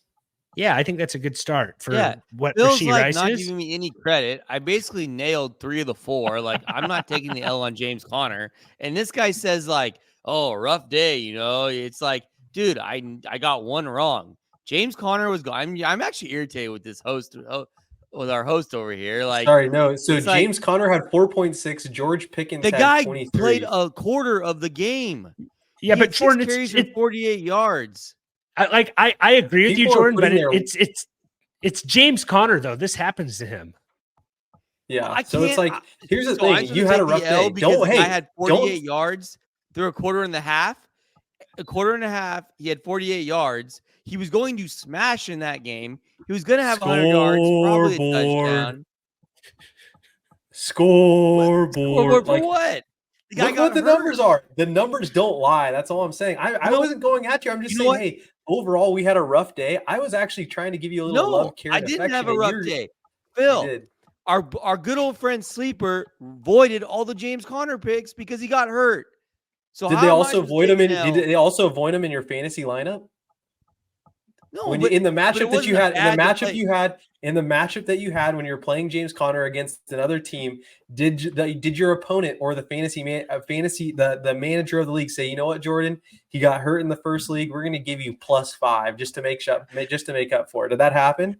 Yeah, I think that's a good start for what Phil's Rashee like Rice not is. giving me any credit. I basically nailed 3 of the 4. Like, I'm not taking the L on James Conner. And this guy says like, "Oh, rough day." It's like, dude, I got one wrong. James Conner was going. I'm actually irritated with this with our host over here. Like, sorry, no. So James like, Conner had 4.6. George Pickens the had guy 23. played a quarter of the game. Yeah, He but had 6 Jordan, carries for 48 yards. I agree with you, People are Jordan, but putting it's James Conner though. This happens to him. Yeah. So it's like, here's the thing. I'm You had a rough day. I had 48 yards through a quarter and a half. A quarter and a half, he had 48 yards. He was going to smash in that game. He was going to have 100 yards, probably a touchdown. Scoreboard. For what? The guy Look what the numbers are. The numbers don't lie. That's all I'm saying. I wasn't going at you. I'm just saying, hey, overall, we had a rough day. I was actually trying to give you a little love, care, I didn't have a rough day. Phill, our good old friend Sleeper voided all the James Conner picks because he got hurt. So did they also void him in? Did they also void him in your fantasy lineup? No, in the matchup that you had, in the matchup that you had when you were playing James Conner against another team, did your opponent or the the manager of the league say, you know what, Jordan, he got hurt in the first league, we're going to give you +5 just to make up for it? Did that happen?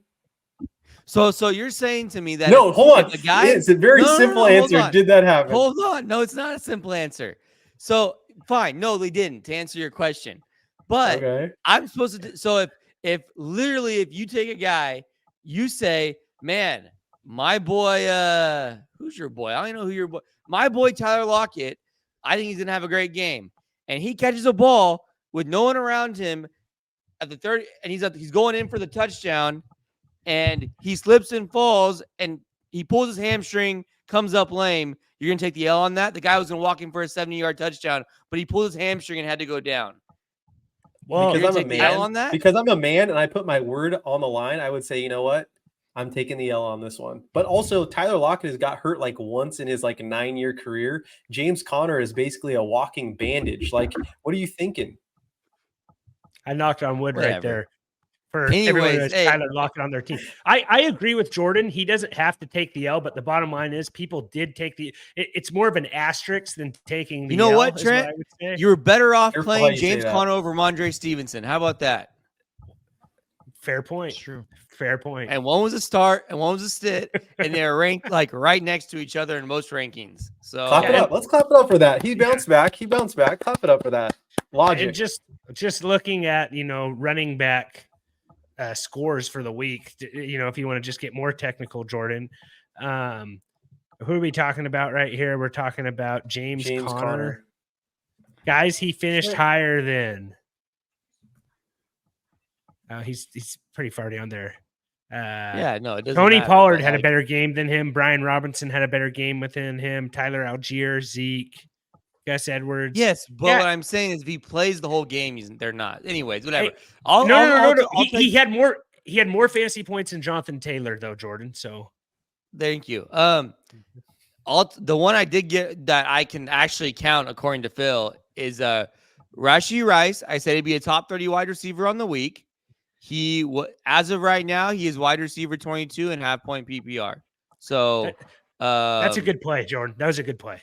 So you're saying to me that no, hold on, guy, it's a very simple answer. Did that happen? Hold on, no, it's not a simple answer. So fine, no, they didn't. To answer your question, but okay. I'm supposed to. So if you take a guy, you say, man, my boy, who's your boy? I don't even know who your boy. My boy Tyler Lockett, I think he's gonna have a great game, and he catches a ball with no one around him at the 30, and he's going in for the touchdown, and he slips and falls, and he pulls his hamstring, comes up lame. You're gonna take the L on that. The guy was gonna walk in for a 70-yard touchdown, but he pulled his hamstring and had to go down. Well, because I'm a man, on that? Because I'm a man and I put my word on the line, I would say, you know what? I'm taking the L on this one. But also, Tyler Lockett has got hurt like once in his 9-year career. James Conner is basically a walking bandage. Like, what are you thinking? I knocked on wood right there. For everyone who has Tyler Lockett on their team. I agree with Jordan. He doesn't have to take the L, but the bottom line is people did take it's more of an asterisk than taking the L. You know what, Trent? You were better off playing James Conner over Mondre Stevenson. How about that? Fair point. True. Fair point. And one was a start and one was a sit, and they're ranked right next to each other in most rankings. So clap it up. Let's clap it up for that. He bounced back. Clap it up for that. Logic. And just looking at, running back scores for the week, if you want to just get more technical, Jordan, who are we talking about right here? We're talking about James Conner. Guys, he finished higher than he's pretty far down there. It doesn't Tony matter, Pollard had a better game than him. Brian Robinson had a better game within him. Tyler Algier, Zeke, Gus Edwards. Yes, but what I'm saying is, if he plays the whole game, they're not. Anyways, whatever. Hey, no. He had more. He had more fantasy points than Jonathon Taylor, though, Jordan. So, thank you. The one I did get that I can actually count, according to Phill, is Rashee Rice. I said he'd be a top 30 wide receiver on the week. As of right now, he is wide receiver 22 and half-point PPR. So that's a good play, Jordan. That was a good play.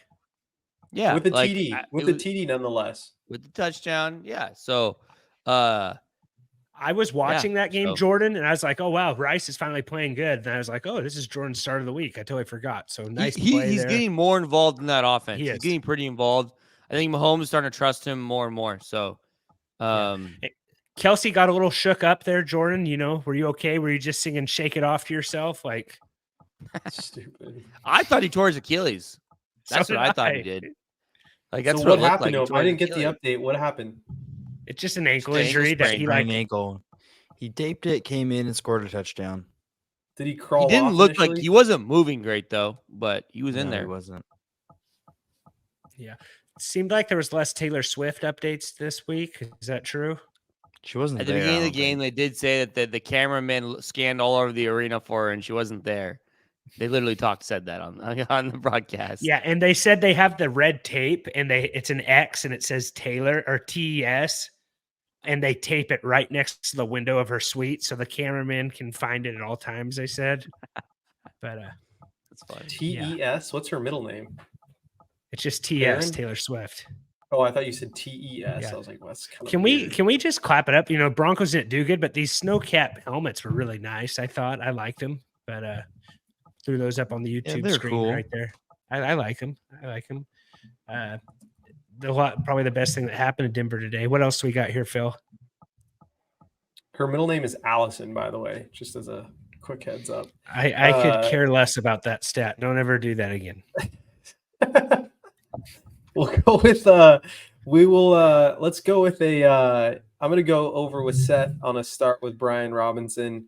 Yeah, with the TD, TD nonetheless, with the touchdown. Yeah, so I was watching that game, Jordan, and I was like, "Oh wow, Rice is finally playing good." And I was like, "Oh, this is Jordan's start of the week." I totally forgot. So nice. He's getting more involved in that offense. He's getting pretty involved. I think Mahomes is starting to trust him more and more. So, Kelsey got a little shook up there, Jordan. Were you okay? Were you just singing "Shake It Off" to yourself? Like, stupid. I thought he tore his Achilles. That's what I thought he did. Like, that's so what happened. I didn't get the update. What happened? It's just an ankle injury that he ankle. He taped it, came in, and scored a touchdown. Did he crawl? He didn't off look initially? like he wasn't moving great though, but he was in No, there. He wasn't. Yeah. It seemed like there was less Taylor Swift updates this week. Is that true? She wasn't At the there, beginning I of the don't game, think. they did say that the cameraman scanned all over the arena for her and she wasn't there. They literally said that on the broadcast. Yeah, and they said they have the red tape and it's an X and it says Taylor or TES, and they tape it right next to the window of her suite so the cameraman can find it at all times, they said. But that's funny. TES. What's her middle name? it's just TS, Aaron? Taylor Swift. Oh, I thought you said TES. Yeah. I was like, what's kind of Can weird. we just clap it up? You know, Broncos didn't do good, but these snow cap helmets were really nice. I thought I liked them, but threw those up on the YouTube they're screen cool. right there. I like them. Probably the best thing that happened in Denver today. What else do we got here, Phil? Her middle name is Allison, by the way, just as a quick heads up. I could care less about that stat. Don't ever do that again. We'll go with let's go with I'm gonna go over with Seth on a start with Brian Robinson.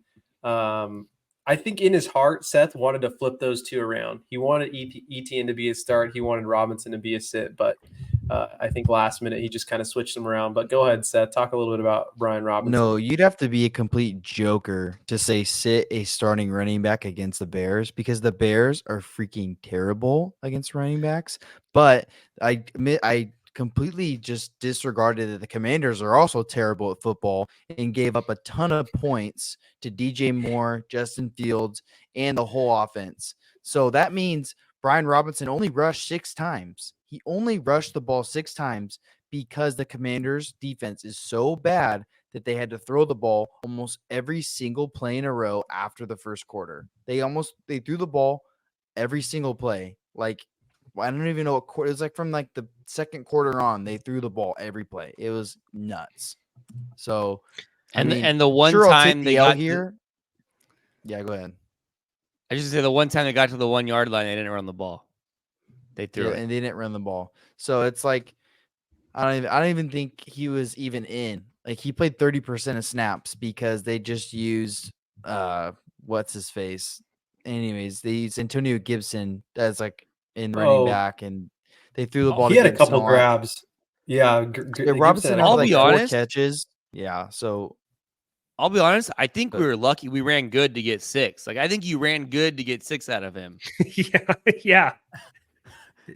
I think in his heart, Seth wanted to flip those two around. He wanted Etienne to be a start. He wanted Robinson to be a sit, but I think last minute he just kind of switched them around. But go ahead, Seth. Talk a little bit about Brian Robinson. No, you'd have to be a complete joker to say sit a starting running back against the Bears, because the Bears are freaking terrible against running backs. But I admit I completely just disregarded that the Commanders are also terrible at football and gave up a ton of points to DJ Moore, Justin Fields, and the whole offense. So that means Brian Robinson only rushed 6 times. He only rushed the ball 6 times because the Commanders' defense is so bad that they had to throw the ball almost every single play in a row after the first quarter. They threw the ball every single play. Like, I don't even know what quarter. It was like from like the second quarter on, they threw the ball every play. It was nuts. So, And I mean, and the one sure, I'll time take they the L got here. Yeah, go ahead. I just say the one time they got to the 1 yard line, they didn't run the ball. They threw it. And they didn't run the ball. So it's like I don't even think he was even in. Like, he played 30% of snaps because they just used what's his face. Anyways, they used Antonio Gibson as like in running back, and they threw the ball. He to had a Gibson couple lot. grabs. Yeah, Robinson had I'll like be 4 honest. catches. Yeah, so I'll be honest. I think But- we were lucky. We ran good to get 6. Like, I think you ran good to get 6 out of him. Yeah.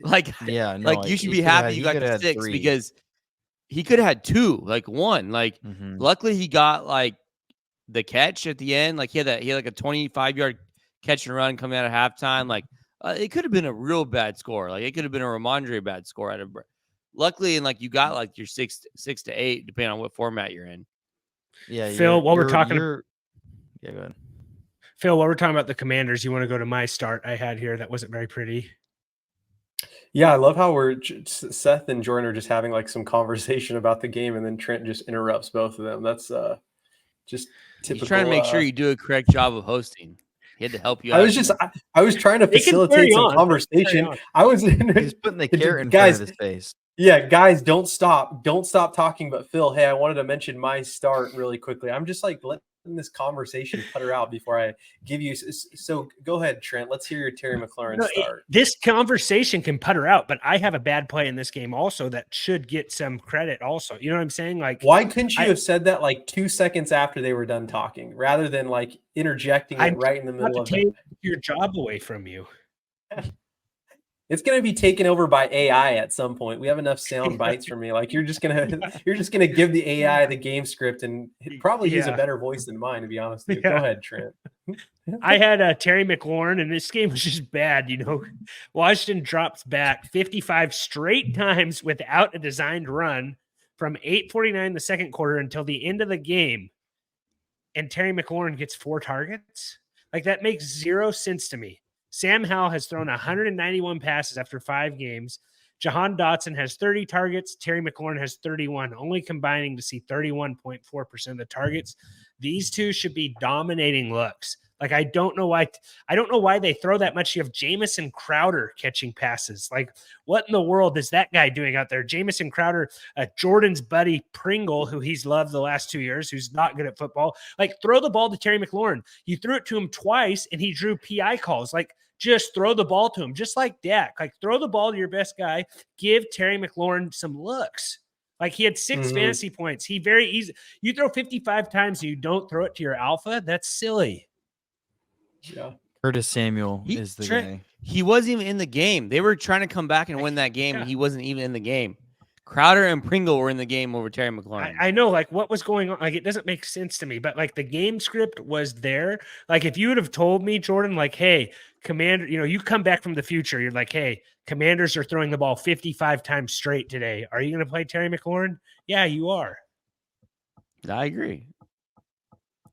Like, yeah, no, like you should he be coulda happy had- you he got coulda the had 6 3. because he could have had 2, like 1. Like, Mhm. luckily he got like the catch at the end. Like, he had like a 25-yard catch and run coming out of halftime. Like, it could have been a real bad score. Like, it could have been a Ramondre bad score out of. Luckily, and like you got like your 6 to 8, depending on what format you're in. Yeah, Phil, while we're you're- talking- you're- yeah, go ahead. Phil, while we're talking about the Commanders, you want to go to my start I had here that wasn't very pretty? Yeah, I love how Seth and Jordan are just having like some conversation about the game, and then Trent just interrupts both of them. That's just typical. He's trying to make sure you do a correct job of hosting. He had to help you out. I was trying to They can facilitate carry some on. conversation. on. I was He's putting the carrot in Guys, front of his face. Yeah, guys, don't stop talking. But Phil, hey, I wanted to mention my start really quickly. I'm just like letting this conversation putter out before I give you. So go ahead, Trent. Let's hear your Terry McLaurin No, start. This conversation can putter out, but I have a bad play in this game also that should get some credit also. You know what I'm saying? Like, Why couldn't you have said that like 2 seconds after they were done talking, rather than like interjecting it right in the not middle to of take it? your job away from you. It's going to be taken over by AI at some point. We have enough sound bites from me. Like you're just gonna give the AI the game script and probably use a better voice than mine, to be honest with you. Go ahead, Trent. I had Terry McLaurin, and this game was just bad. You know, Washington drops back 55 straight times without a designed run from 8:49 the second quarter until the end of the game, and Terry McLaurin gets 4 targets. Like, that makes zero sense to me. Sam Howell has thrown 191 passes after 5 games. Jahan Dotson has 30 targets. Terry McLaurin has 31, only combining to see 31.4% of the targets. These two should be dominating looks. Like, I don't know why they throw that much. You have Jamison Crowder catching passes. Like, what in the world is that guy doing out there? Jamison Crowder, Jordan's buddy Pringle, who he's loved the last 2 years, who's not good at football. Like, throw the ball to Terry McLaurin. You threw it to him twice, and he drew PI calls. Like, just throw the ball to him, just like Dak. Like, throw the ball to your best guy. Give Terry McLaurin some looks. Like, he had 6 fantasy points. He very easy. You throw 55 times and you don't throw it to your alpha. That's silly. Yeah. Curtis Samuel is the guy. He wasn't even in the game. They were trying to come back and win that game, and he wasn't even in the game. Crowder and Pringle were in the game over Terry McLaurin. I know, like, what was going on? Like, it doesn't make sense to me, but like the game script was there. Like, if you would have told me, Jordan, like, hey, Commander, you come back from the future. You're like, hey, Commanders are throwing the ball 55 times straight today. Are you going to play Terry McLaurin? Yeah, you are. I agree.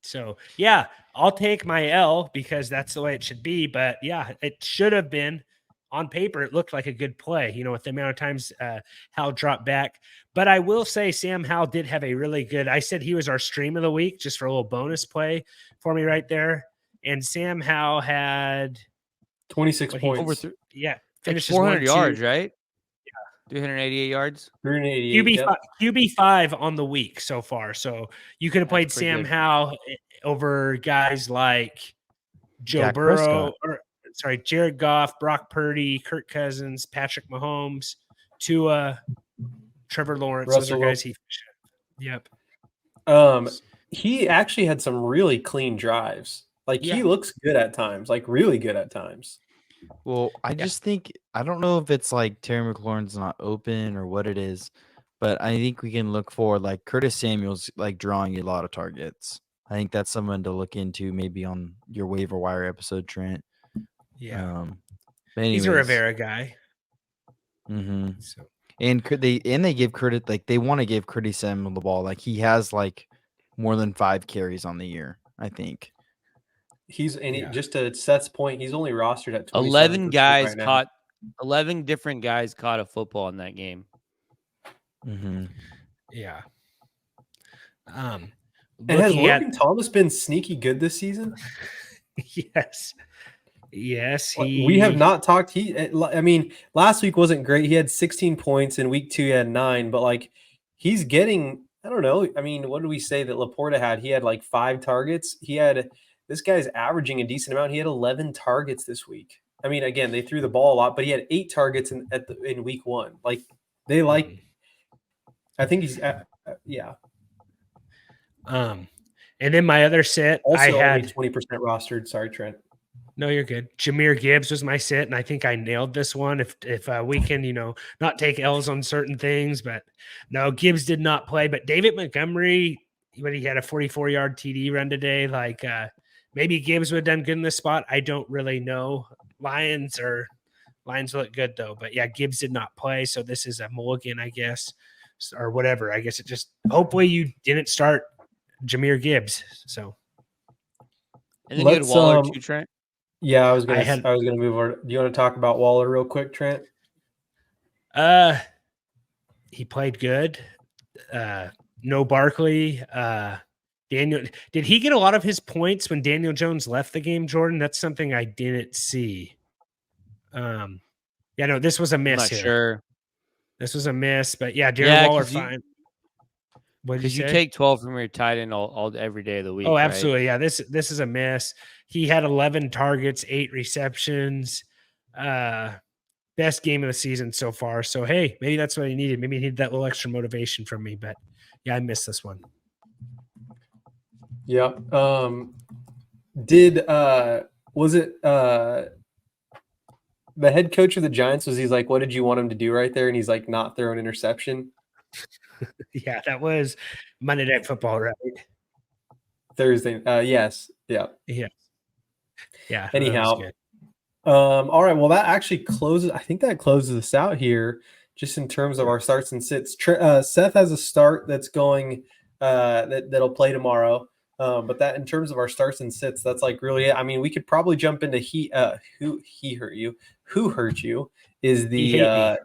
So, yeah, I'll take my L because that's the way it should be. But, yeah, it should have been. On paper, it looked like a good play, with the amount of times Hal dropped back. But I will say Sam Howell did have a really good – I said he was our stream of the week just for a little bonus play for me right there. And Sam Howell had – 26 points. Finishes 400 yards, right? Yeah. 388 yards. 388. QB5 on the week so far. So you could have played Sam Howell over guys like Joe Dak Burrow Jared Goff, Brock Purdy, Kirk Cousins, Patrick Mahomes, Tua, Trevor Lawrence. Those are guys Yep. He actually had some really clean drives. Like, he looks good at times, like really good at times. Well, I just think, I don't know if it's like Terry McLaurin's not open or what it is, but I think we can look for like Curtis Samuel's like drawing a lot of targets. I think that's someone to look into maybe on your waiver wire episode, Trent. Yeah. He's a Rivera guy. Mm-hmm. So. And they give Curtis, like, they want to give Curtis Samuel the ball. Like, he has like more than 5 carries on the year, I think. Just to Seth's point, he's only rostered at 11 guys caught 11 different guys caught a football in that game. Mm-hmm. Yeah. And has Logan Thomas been sneaky good this season? Yes, we have not talked. Last week wasn't great. He had 16 points. In week 2, he had 9. But like, he's getting. I don't know. I mean, what did we say that Laporta had? He had like 5 targets. This guy's averaging a decent amount. He had 11 targets this week. I mean, again, they threw the ball a lot, but he had 8 targets in week 1. Like, they like. I think he's yeah. And then my other set, also I had 20% rostered. Sorry, Trent. No, you're good. Jahmyr Gibbs was my sit, and I think I nailed this one. If we can, not take L's on certain things, but no, Gibbs did not play. But David Montgomery, when he had a 44-yard TD run today, like maybe Gibbs would have done good in this spot. I don't really know. Lions look good though, but yeah, Gibbs did not play, so this is a mulligan, I guess, or whatever. I guess it just hopefully you didn't start Jahmyr Gibbs. So, and then you had Waller too, Trent. Yeah, I was gonna move over. Do you want to talk about Waller real quick, Trent? He played good. No Barkley. Daniel, did he get a lot of his points when Daniel Jones left the game, Jordan? That's something I didn't see. This was a miss. I'm not sure. This was a miss, but Darren Waller fine. Because you take 12 from your tight end every day of the week. Oh, absolutely. Right? Yeah, this is a miss. He had 11 targets, 8 receptions. Best game of the season so far. So, hey, maybe that's what he needed. Maybe he needed that little extra motivation from me. But, yeah, I missed this one. Yeah. Was it the head coach of the Giants? He's like, what did you want him to do right there? And he's like, not throw an interception. Yeah, that was Monday Night Football, right? Thursday. Yes. Yeah. Anyhow. All right. Well, that actually closes. I think that closes us out here, just in terms of our starts and sits. Seth has a start that's going that'll play tomorrow. But that in terms of our starts and sits, that's like really it. I mean, we could probably jump into who hurt you is the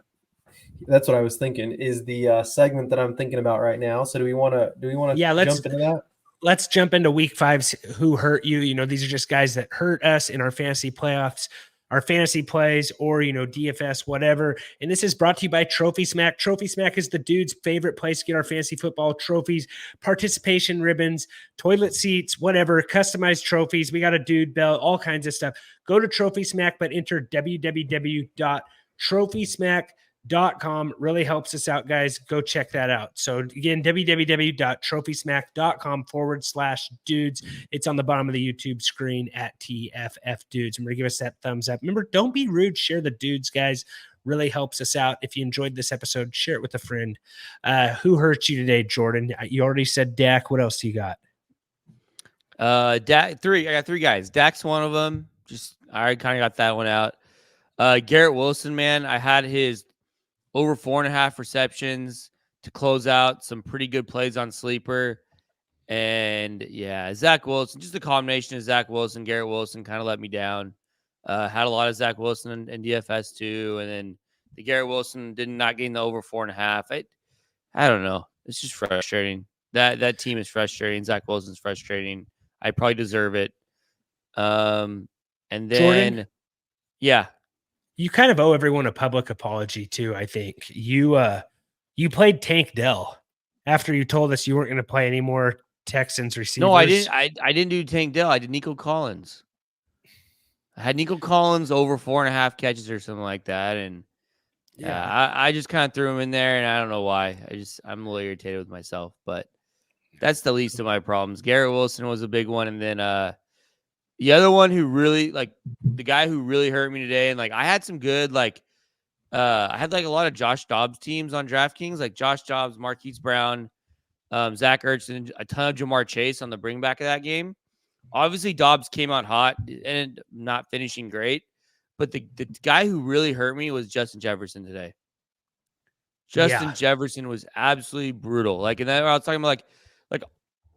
that's what I was thinking is the segment that I'm thinking about right now. So do we want to jump into that? let's jump into week 5's who hurt you. These are just guys that hurt us in our fantasy playoffs, our fantasy plays, or, DFS, whatever. And this is brought to you by Trophy Smack. Trophy Smack is the dude's favorite place to get our fantasy football trophies, participation ribbons, toilet seats, whatever, customized trophies. We got a dude belt, all kinds of stuff. Go to Trophy Smack, but enter www.trophysmack.com. Really helps us out, guys. Go check that out. So again, www.trophysmack.com/dudes. It's on the bottom of the YouTube screen at TFF Dudes. Remember to give us that thumbs up. Remember, don't be rude. Share the dudes, guys. Really helps us out. If you enjoyed this episode, share it with a friend. Who hurt you today, Jordan? You already said Dak. What else do you got? Dak, 3. I got 3 guys. Dak's one of them. I already kind of got that one out. Garrett Wilson, man, I had his over 4.5 receptions to close out some pretty good plays on sleeper. And yeah, Zach Wilson, just a combination of Zach Wilson, Garrett Wilson kind of let me down. Had a lot of Zach Wilson in DFS too. And then the Garrett Wilson did not gain the over 4.5. I don't know. It's just frustrating. That team is frustrating. Zach Wilson's frustrating. I probably deserve it. And then, Jordan? Yeah. You kind of owe everyone a public apology too. I think you played Tank Dell after you told us you weren't going to play any more Texans receivers. No, I didn't. I didn't do Tank Dell. I did Nico Collins. I had Nico Collins over 4.5 catches or something like that, and I just kind of threw him in there, and I don't know why. I'm a little irritated with myself, but that's the least of my problems. Garrett Wilson was a big one, and then the other one who really the guy who really hurt me today, and I had some good I had a lot of Josh Dobbs teams on DraftKings, like Josh Dobbs, Marquise Brown, Zach Ertz, and a ton of Jamar Chase on the bring back of that game. Obviously, Dobbs came out hot and not finishing great, but the guy who really hurt me was Justin Jefferson today. Justin Jefferson was absolutely brutal. And then I was talking about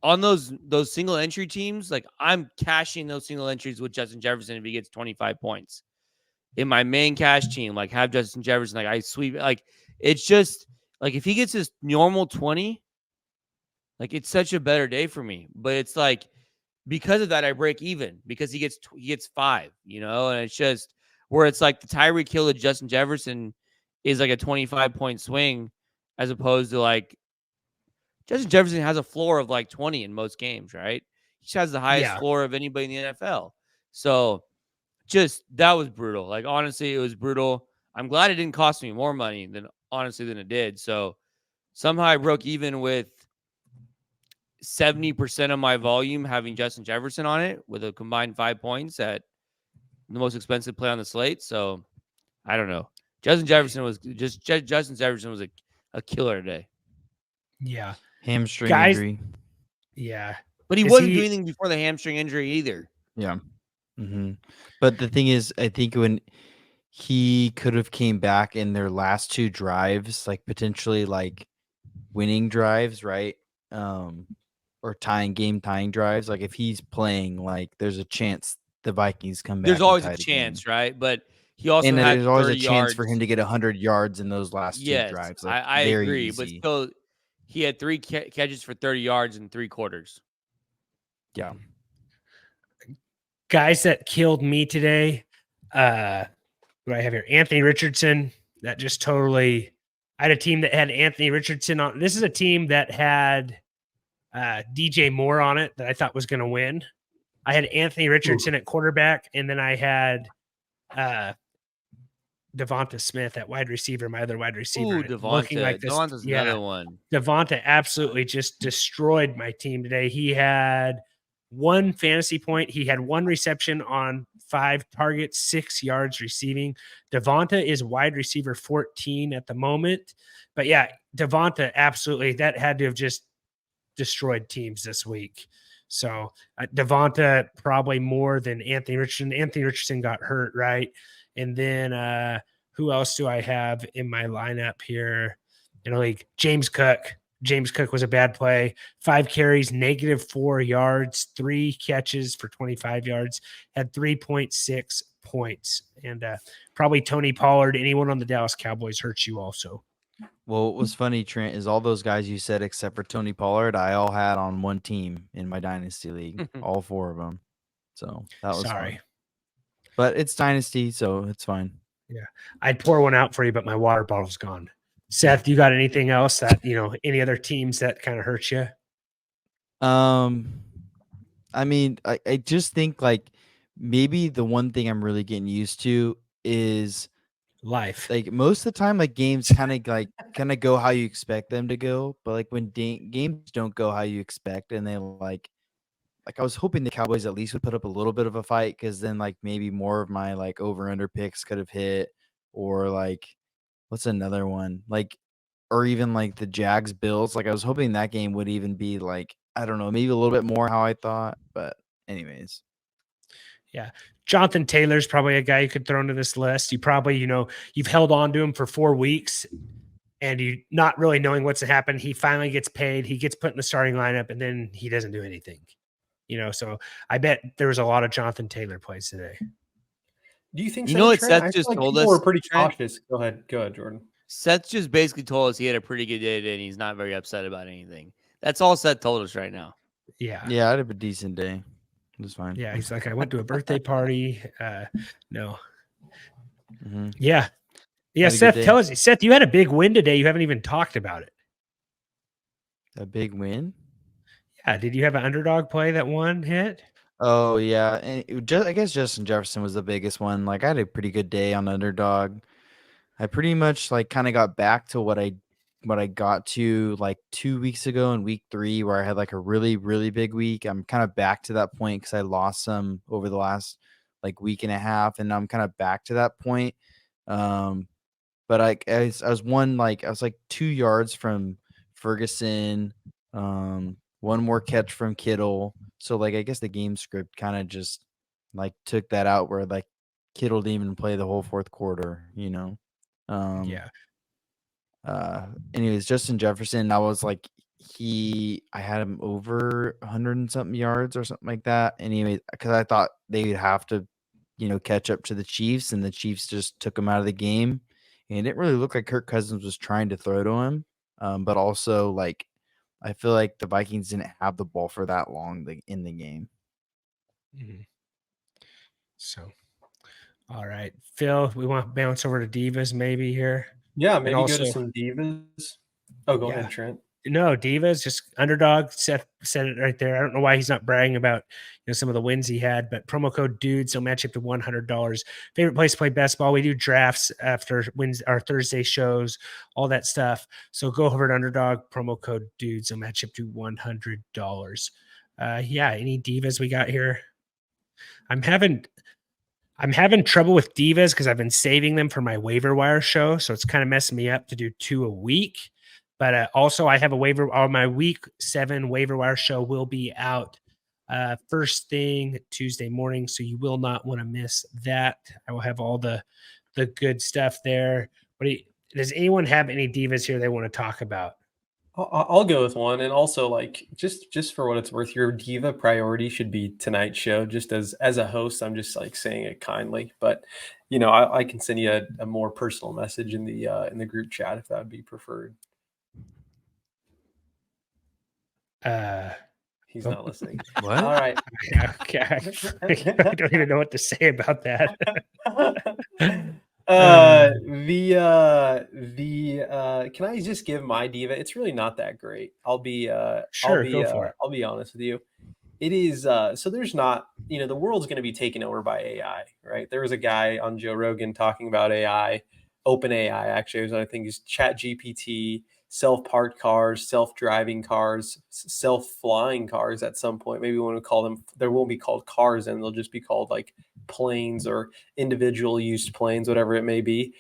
on those single entry teams, I'm cashing those single entries with Justin Jefferson if he gets 25 points. In my main cash team, have Justin Jefferson, I sweep it's just if he gets his normal 20, it's such a better day for me. But it's because of that, I break even because he gets 5, and it's just where it's the Tyreek Hill to Justin Jefferson is a 25-point swing as opposed to Justin Jefferson has a floor of 20 in most games, right? He has the highest floor of anybody in the NFL. So that was brutal. Honestly, it was brutal. I'm glad it didn't cost me more money than it did. So somehow I broke even with 70% of my volume having Justin Jefferson on it with a combined 5 points at the most expensive play on the slate. So I don't know. Justin Jefferson was a killer today. Yeah. Hamstring injury. Yeah. But he wasn't doing anything before the hamstring injury either. Yeah. Mm-hmm. But the thing is, I think when he could have came back in their last 2 drives, potentially winning drives, right? Or tying drives. If he's playing, there's a chance the Vikings come back. There's always a chance, again. Right? But he also had there's always a chance for him to get 100 yards in those last 2 drives. I agree, easy. But still, he had 3 catches for 30 yards in 3 quarters. Yeah. Guys that killed me today. What do I have here? Anthony Richardson. That just totally. I had a team that had Anthony Richardson on. This is a team that had DJ Moore on it that I thought was going to win. I had Anthony Richardson at quarterback, and then I had Devonta Smith at wide receiver, my other wide receiver. Devonta. Devonta's another one. Devonta absolutely just destroyed my team today. He had 1 fantasy point. He had 1 reception on 5 targets, 6 yards receiving. Devonta is wide receiver 14 at the moment. But yeah, Devonta absolutely, that had to have just destroyed teams this week. So Devonta probably more than Anthony Richardson. Anthony Richardson got hurt, right? And then who else do I have in my lineup here in a league? James Cook. James Cook was a bad play. 5 carries, -4 yards, 3 catches for 25 yards, had 3.6 points. And probably Tony Pollard, anyone on the Dallas Cowboys hurts you also. Well, what was funny, Trent, is all those guys you said except for Tony Pollard, I all had on one team in my dynasty league, all 4 of them. So that was Sorry. fun. But it's dynasty, so it's fine. Yeah. I'd pour one out for you, but my water bottle's gone. Seth, you got anything else that, any other teams that kind of hurt you? I mean, I just think like maybe the one thing I'm really getting used to is Life. like most of the time, like games kind of go how you expect them to go, but like when games don't go how you expect, and they like I was hoping the Cowboys at least would put up a little bit of a fight, because then like maybe more of my like over under picks could have hit, or like what's another one, like, or even like the Jags Bills. Like I was hoping that game would even be like, I don't know, maybe a little bit more how I thought, but anyways. Yeah. Jonathon Taylor's probably a guy you could throw into this list. You probably, you've held on to him for 4 weeks and you not really knowing what's to happen. He finally gets paid. He gets put in the starting lineup and then he doesn't do anything. So I bet there was a lot of Jonathon Taylor plays today. Do you think You so, know what Trent? Seth I just feel like told people us, were pretty Trent? cautious. Go ahead, Jordan. Seth just basically told us he had a pretty good day today and he's not very upset about anything. That's all Seth told us right now. Yeah. Yeah, I had a decent day. It was fine. Yeah. He's like, I went to a birthday party. No. Mm-hmm. Yeah. Yeah. Had a good Seth, day. tell us, Seth, you had a big win today. You haven't even talked about it. A big win? Yeah. Did you have an underdog play that one hit? Oh yeah, and I guess Justin Jefferson was the biggest one. Like I had a pretty good day on underdog. I pretty much like kind of got back to what I got to like 2 weeks ago in week 3, where I had like a really, really big week. I'm kind of back to that point because I lost some over the last like week and a half, and I'm kind of back to that point. But I was like 2 yards from Ferguson, one more catch from Kittle. So like I guess the game script kind of just like took that out, where like Kittle didn't even play the whole 4th quarter, Yeah. Anyways, Justin Jefferson, I was like I had him over 100 and something yards or something like that. Anyway, because I thought they'd have to, catch up to the Chiefs, and the Chiefs just took him out of the game. And it didn't really look like Kirk Cousins was trying to throw to him. But also like I feel like the Vikings didn't have the ball for that long in the game. Mm-hmm. So, all right, Phill, we want to bounce over to Divas maybe here. Yeah, maybe also, go to some divas. Oh, go ahead, Trent. No, Divas, just underdog. Seth said it right there. I don't know why he's not bragging about some of the wins he had, but promo code dudes, so match up to $100. Favorite place to play best ball. We do drafts after our Thursday shows, all that stuff. So go over to underdog, promo code dudes, so match up to $100. Yeah, any Divas we got here? I'm having trouble with Divas because I've been saving them for my waiver wire show. So it's kind of messing me up to do 2 a week. But also I have a waiver, or my week 7 waiver wire show will be out first thing Tuesday morning. So you will not want to miss that. I will have all the good stuff there. Does anyone have any Divas here they want to talk about? I'll go with one, and also like just for what it's worth, your diva priority should be tonight's show. Just as a host, I'm just like saying it kindly, but I can send you a more personal message in the group chat if that would be preferred. He's not listening. What? All right. Okay. I don't even know what to say about that. Can I just give my diva? It's really not that great. I'll be go for it. I'll be honest with you. It is so there's not, the world's going to be taken over by AI, right? There was a guy on Joe Rogan talking about AI, open AI actually, I think is Chat GPT, self-parked cars, self-driving cars, self-flying cars at some point. Maybe we want to call them, there won't be called cars and they'll just be called like planes or individual used planes, whatever it may be.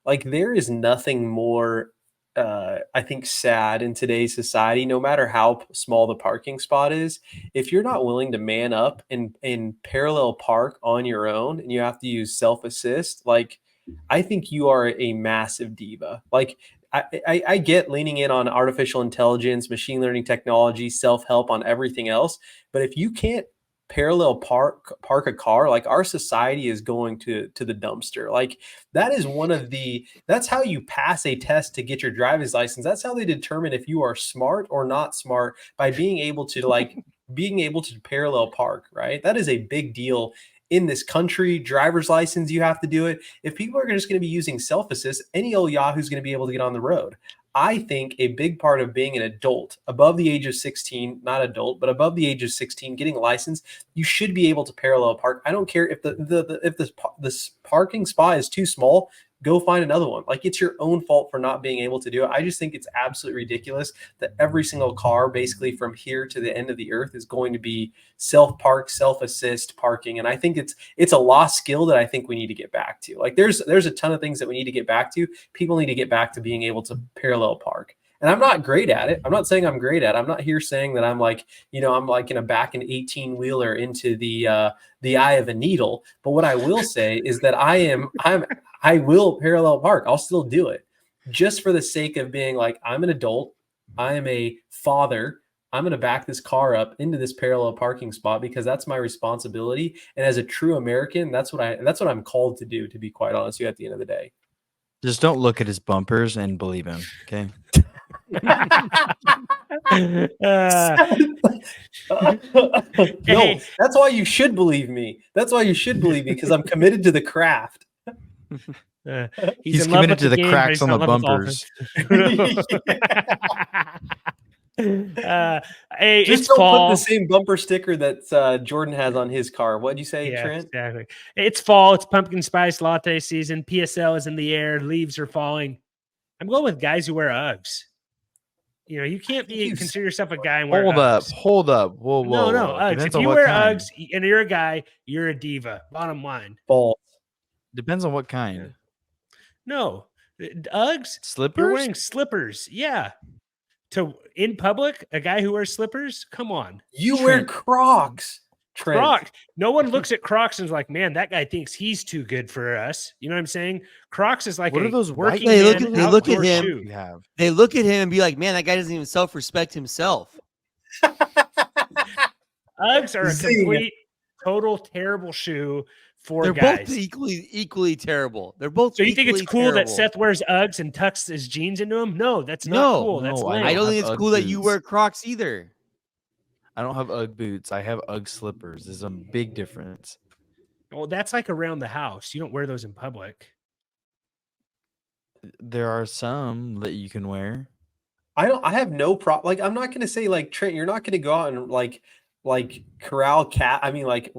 Like there is nothing more I think sad in today's society, no matter how small the parking spot is, if you're not willing to man up and parallel park on your own and you have to use self-assist, like I think you are a massive diva. Like I get leaning in on artificial intelligence, machine learning technology, self-help on everything else. But if you can't parallel park a car, like our society is going to the dumpster. Like that is that's how you pass a test to get your driver's license. That's how they determine if you are smart or not smart, by being able to parallel park, right? That is a big deal in this country. Driver's license, you have to do it. If people are just going to be using self-assist, any old Yahoo's going to be able to get on the road. I think a big part of being an adult above the age of 16, not adult, but above the age of 16, getting a license, you should be able to parallel park. I don't care if the parking spot is too small, go find another one. Like, it's your own fault for not being able to do it. I just think it's absolutely ridiculous that every single car, basically from here to the end of the earth, is going to be self-park, self-assist parking. And I think it's a lost skill that I think we need to get back to. Like, there's a ton of things that we need to get back to. People need to get back to being able to parallel park. And I'm not great at it. I'm not saying I'm great at it. I'm not here saying that I'm like, I'm like going to back an 18-wheeler into the eye of a needle. But what I will say is that I will parallel park. I'll still do it just for the sake of being like, I'm an adult. I am a father. I'm going to back this car up into this parallel parking spot because that's my responsibility. And as a true American, that's what I'm called to do, to be quite honest with you, at the end of the day. Just don't look at his bumpers and believe him. Okay. No, that's why you should believe me. That's why you should believe me, because I'm committed to the craft. He's committed to the cracks on the bumpers. Hey, Just it's don't fall. put the same bumper sticker that Jordan has on his car. What'd you say, Yeah, Trent? exactly. It's fall. It's pumpkin spice latte season. PSL is in the air. Leaves are falling. I'm going with guys who wear Uggs. You can't consider yourself a guy and wear Uggs. Hold up. Whoa. No, Uggs. Depends If on you what wear kind. Uggs and you're a guy, you're a diva. Bottom line. False. Depends on what kind. Yeah. No, Uggs. Slippers? You're wearing slippers. Yeah. In public, a guy who wears slippers. Come on. You wear Crocs, Trent. Crocs. No one looks at Crocs and is like, man, that guy thinks he's too good for us. You know what I'm saying? Crocs is like What are those white? working They man look at outdoor him. shoe. You have. They look at him and be like, man, that guy doesn't even self-respect himself. Uggs are a Zing. complete, total terrible shoe for They're guys. both equally terrible. They're both. So you think it's equally cool that terrible. Seth wears Uggs and tucks his jeans into them? No, that's not No, cool. That's no, lame. I don't have think it's Ugg cool that you boots. wear Crocs either. I don't have Ugg boots. I have Ugg slippers. There's a big difference. Well, that's like around the house. You don't wear those in public. There are some that you can wear. I have no problem. Like, I'm not going to say, like, Trent, you're not going to go out and like corral cat. I mean, like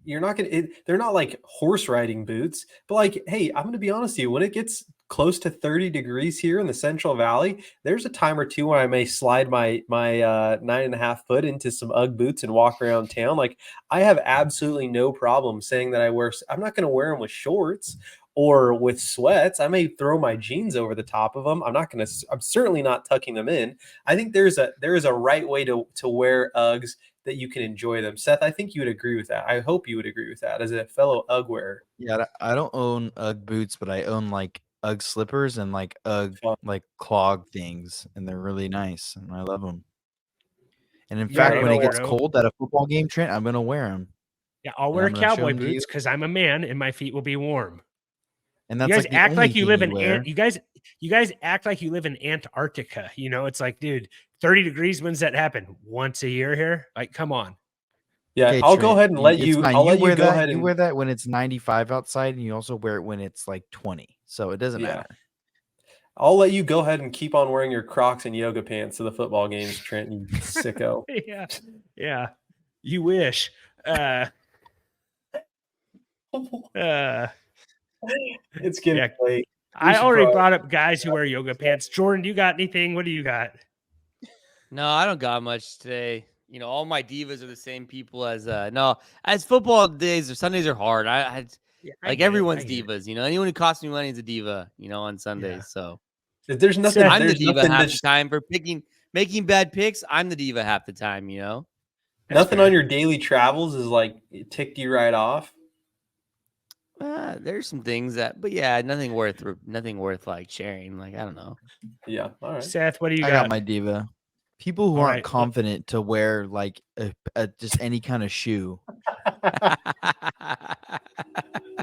you're not going to, they're not like horse riding boots, but like, hey, I'm going to be honest with you. When it gets close to 30 degrees here in the Central Valley, there's a time or two when I may slide my 9.5 foot into some Ugg boots and walk around town. Like, I have absolutely no problem saying that I'm not going to wear them with shorts or with sweats. I may throw my jeans over the top of them. I'm certainly not tucking them in. I think there is a right way to wear Uggs that you can enjoy them. Seth, I think you would agree with that. I hope you would agree with that as a fellow Ugg wearer. Yeah, I don't own Ugg boots, but I own like Ugg slippers and like Ugg Fun. like clog things, and they're really nice, and I love them. And in Yeah, fact, I when know it gets weirdo. cold at a football game, Trent, I'm gonna wear them. Yeah, I'll wear I'm gonna show cowboy 'em to you. boots because I'm a man and my feet will be warm. And that's You guys like the act only like you thing live in wear. you guys act like you live in Antarctica. It's like, dude, 30 degrees. When's that happen? Once a year here? Like, come on. Yeah, Okay, I'll go Trent, ahead and let it's you. fine. I'll let wear you go that. ahead You and wear that when it's 95 outside, and you also wear it when it's like 20. So it doesn't Yeah. matter. I'll let you go ahead and keep on wearing your Crocs and yoga pants to the football games, Trent. You sicko. Yeah. You wish. It's getting Yeah. late. I should already probably- brought up guys who wear yoga pants. Jordan, you got anything? What do you got? No, I don't got much today. All my divas are the same people as as football days or Sundays are hard. I like everyone's divas. Anyone who costs me money is a diva. On Sundays. Yeah. So There's nothing. Seth, I'm the There's diva nothing half that's the time for making bad picks. I'm the diva half the time. That's nothing fair. on your daily travels is like it ticked you right off. There's some things but yeah, nothing worth like sharing. Like, I don't know. Yeah. All right. Seth, what do you I got? got my diva. People who All aren't right, well- confident to wear like just any kind of shoe.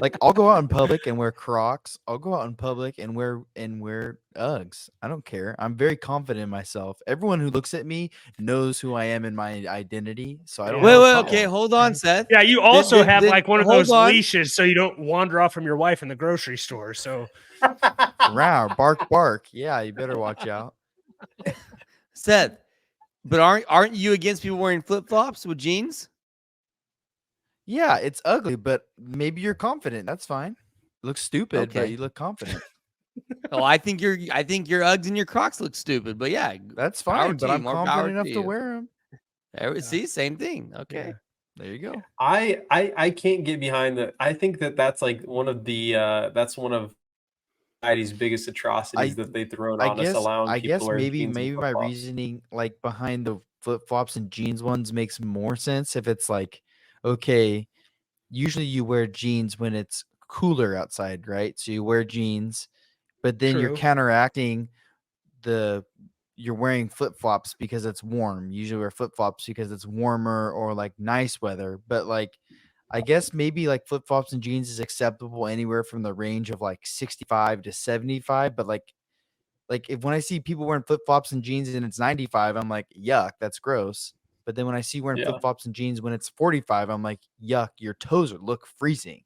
Like I'll go out in public and wear Crocs. I'll go out in public and wear Uggs. I don't care. I'm very confident in myself. Everyone who looks at me knows who I am and my identity. So I don't. Yeah. have a Wait, problem. okay, hold on, Seth. Yeah, you also Then- have then- like one of hold those on. leashes so you don't wander off from your wife in the grocery store. So Rawr, bark, bark. Yeah, you better watch out. Seth, but aren't you against people wearing flip flops with jeans? Yeah, it's ugly, but maybe you're confident. That's fine. Looks stupid, but Okay. you look confident. Oh, I think your Uggs and your Crocs look stupid, but yeah, That's Power fine, to but you, I'm more power confident to enough to you. wear them. see, same thing. Okay. Yeah. There you go. I can't get behind that. I think that's like one of the that's one of society's biggest atrocities that they've thrown on us, allowing I people guess to wear maybe jeans and maybe my flip-flops. reasoning like behind the flip flops and jeans ones makes more sense if it's like, okay, usually you wear jeans when it's cooler outside, right? So you wear jeans, but then you're True. counteracting you're wearing flip flops because it's warm. You usually wear flip flops because it's warmer or like nice weather. But like, I guess maybe like flip flops and jeans is acceptable anywhere from the range of like 65 to 75. But like if when I see people wearing flip flops and jeans and it's 95, I'm like, yuck, that's gross. But then when I see wearing Yeah. flip flops and jeans when it's 45, I'm like, yuck, your toes look freezing.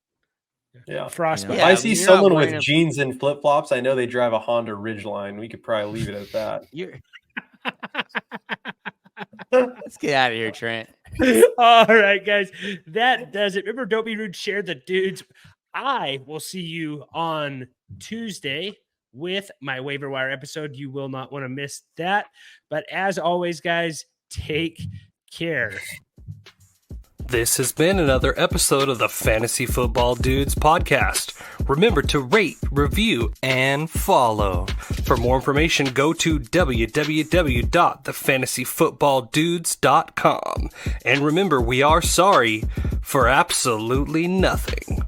Yeah. frostbite. If Yeah, I I see mean, you're not someone wearing with a- jeans and flip flops, I know they drive a Honda Ridgeline. We could probably leave it at that. Let's get out of here, Trent. All right, guys. That does it. Remember, don't be rude. Share the dudes. I will see you on Tuesday with my waiver wire episode. You will not want to miss that. But as always, guys, take care. This has been another episode of the Fantasy Football Dudes podcast. Remember to rate, review, and follow. For more information, go to www.thefantasyfootballdudes.com. And remember, we are sorry for absolutely nothing.